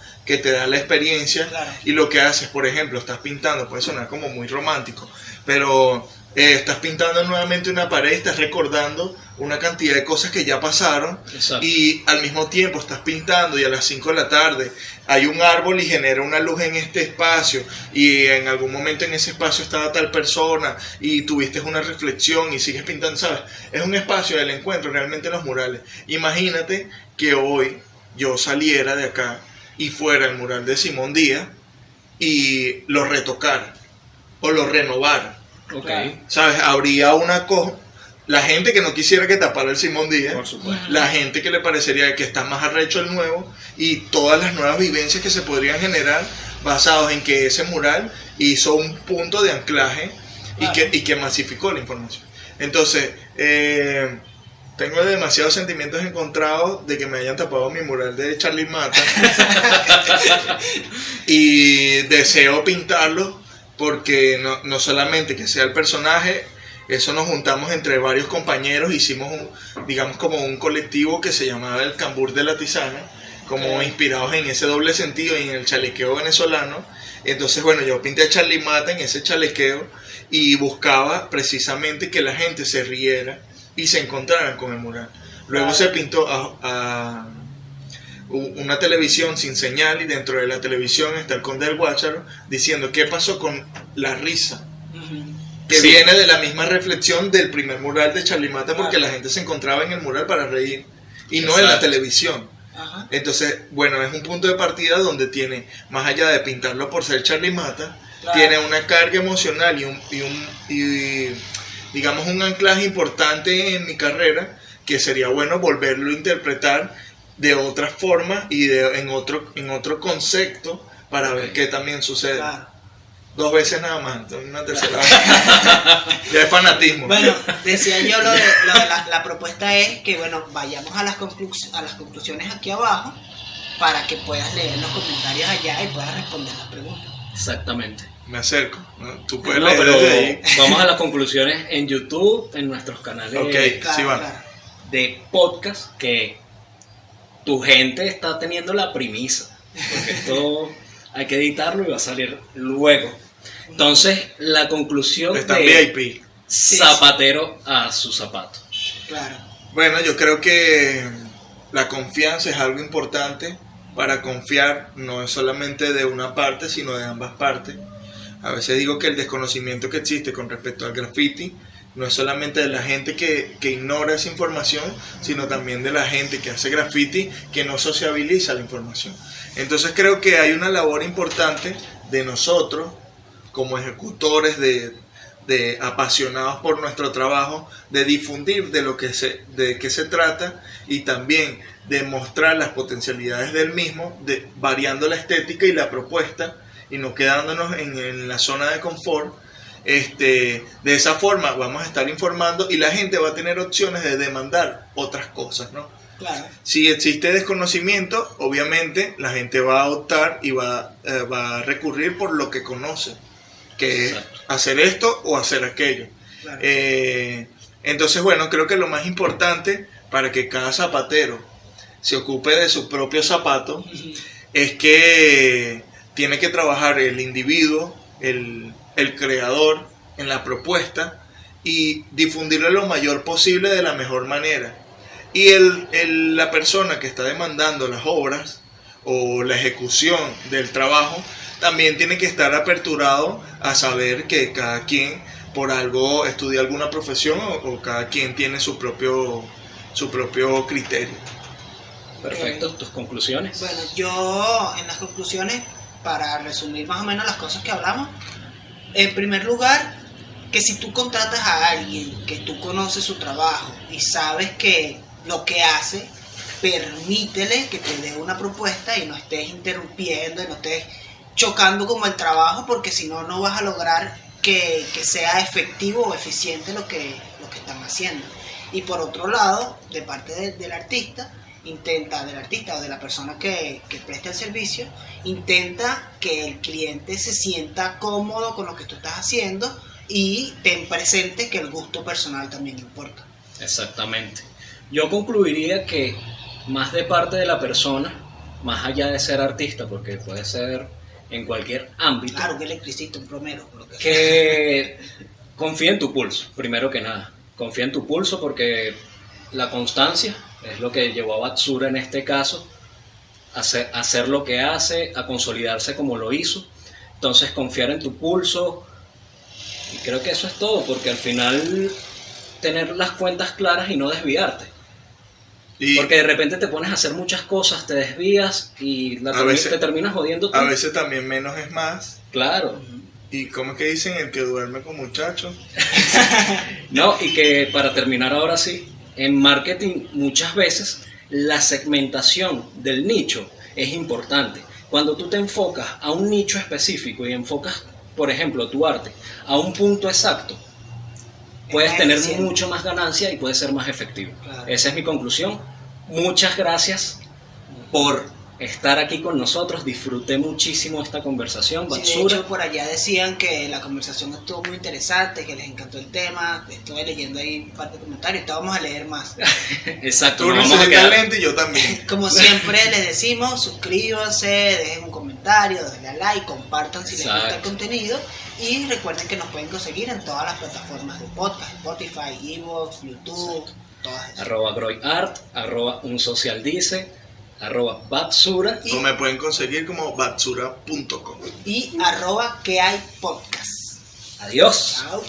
la experiencia. Claro. Y lo que haces, por ejemplo, estás pintando, puede sonar como muy romántico, pero estás pintando nuevamente una pared y estás recordando una cantidad de cosas que ya pasaron. Exacto. Y al mismo tiempo estás pintando y a las 5 de la tarde hay un árbol y genera una luz en este espacio y en algún momento en ese espacio estaba tal persona y tuviste una reflexión y sigues pintando, ¿sabes? Es un espacio del encuentro realmente los murales. Imagínate que hoy yo saliera de acá y fuera el mural de Simón Díaz y lo retocara o lo renovara. Ok. Claro. ¿Sabes? Habría una cosa. La gente que no quisiera que tapara el Simón Díaz, Por supuesto. la gente que le parecería que está más arrecho el nuevo y todas las nuevas vivencias que se podrían generar basados en que ese mural hizo un punto de anclaje y que masificó la información. Entonces, tengo demasiados sentimientos encontrados de que me hayan tapado mi mural de Charlie Mata y deseo pintarlo porque no solamente que sea el personaje. Eso nos juntamos entre varios compañeros, hicimos digamos como un colectivo que se llamaba el Cambur de la Tisana, como inspirados en ese doble sentido y en el chalequeo venezolano. Entonces, bueno, yo pinté a Charlie Mata en ese chalequeo y buscaba precisamente que la gente se riera y se encontraran con el mural. Luego se pintó a una televisión sin señal y dentro de la televisión está el Conde del Guácharo diciendo qué pasó con la risa. Que Sí. viene de la misma reflexión del primer mural de Charlie Mata, porque Claro. la gente se encontraba en el mural para reír y no en la Exacto. televisión. Ajá. Entonces, bueno, es un punto de partida donde tiene, más allá de pintarlo por ser Charlie Mata, Claro. tiene una carga emocional y digamos un anclaje importante en mi carrera, que sería bueno volverlo a interpretar de otra forma y en otro concepto para ver qué también sucede. Claro. 2 veces nada más, entonces una tercera vez. Ya es fanatismo. Bueno, decía yo lo de la propuesta es que bueno, vayamos a las conclusiones aquí abajo para que puedas leer los comentarios allá y puedas responder las preguntas. Exactamente. Me acerco, ¿no? Tú puedes No, leer pero desde ahí. vamos a las conclusiones en YouTube, en nuestros canales Ok. Claro, Sí, va. claro. de podcast, que tu gente está teniendo la primicia, porque esto hay que editarlo y va a salir luego. Entonces, la conclusión Está de VIP. zapatero a su zapato. Claro. Bueno, yo creo que la confianza es algo importante. Para confiar no es solamente de una parte, sino de ambas partes. A veces digo que el desconocimiento que existe con respecto al graffiti no es solamente de la gente que ignora esa información, sino también de la gente que hace graffiti que no sociabiliza la información. Entonces creo que hay una labor importante de nosotros como ejecutores de apasionados por nuestro trabajo, de difundir de qué se trata y también de mostrar las potencialidades del mismo, variando la estética y la propuesta y no quedándonos en la zona de confort. De esa forma vamos a estar informando y la gente va a tener opciones de demandar otras cosas, ¿no? Claro. Si existe desconocimiento, obviamente la gente va a optar y va a recurrir por lo que conoce, que es Exacto. hacer esto o hacer aquello. Claro. Entonces, bueno, creo que lo más importante para que cada zapatero se ocupe de su propio zapato es que tiene que trabajar el individuo, el creador en la propuesta y difundirlo lo mayor posible de la mejor manera. Y la persona que está demandando las obras, o la ejecución del trabajo, también tiene que estar aperturado a saber que cada quien por algo estudia alguna profesión o cada quien tiene su propio criterio. Perfecto, tus conclusiones. Bueno, yo en las conclusiones, para resumir más o menos las cosas que hablamos, en primer lugar, que si tú contratas a alguien que tú conoces su trabajo y sabes que lo que hace, permítele que te dé una propuesta y no estés interrumpiendo y no estés chocando como el trabajo, porque si no, no vas a lograr que sea efectivo o eficiente lo que están haciendo. Y por otro lado, de parte del artista o de la persona que presta el servicio, intenta que el cliente se sienta cómodo con lo que tú estás haciendo y ten presente que el gusto personal también importa. Exactamente. Yo concluiría que más de parte de la persona, más allá de ser artista, porque puede ser en cualquier ámbito, Claro, un electricista, un plomero, lo que sea. que confía en tu pulso, primero que nada. Confía en tu pulso porque la constancia es lo que llevó a Batsura en este caso a hacer lo que hace, a consolidarse como lo hizo. Entonces confiar en tu pulso, y creo que eso es todo, porque al final tener las cuentas claras y no desviarte. Porque de repente te pones a hacer muchas cosas, te desvías y te terminas jodiendo tú. A veces también menos es más. Claro. ¿Y cómo es que dicen el que duerme con muchachos? No, y que para terminar ahora sí, en marketing muchas veces la segmentación del nicho es importante. Cuando tú te enfocas a un nicho específico y enfocas, por ejemplo, tu arte a un punto exacto, puedes tener mucho más ganancia y puedes ser más efectivo. Claro. Esa es mi conclusión. Muchas gracias por estar aquí con nosotros. Disfruté muchísimo esta conversación. Sí, de Batsura. hecho, por allá decían que la conversación estuvo muy interesante, que les encantó el tema. Estuve leyendo ahí un par de comentarios, te vamos a leer más. Exacto. Tú nos no vamos a eres quedar- talento y yo también. Como siempre les decimos, suscríbanse, dejen un comentario, denle a like, compartan si les gusta el Exacto. contenido y recuerden que nos pueden conseguir en todas las plataformas de podcast, Spotify, Evox, YouTube, todas esas. @groyart, @unsocialdice, @Batsura O me pueden conseguir como batsura.com. Y @que hay podcast. Adiós. Chao.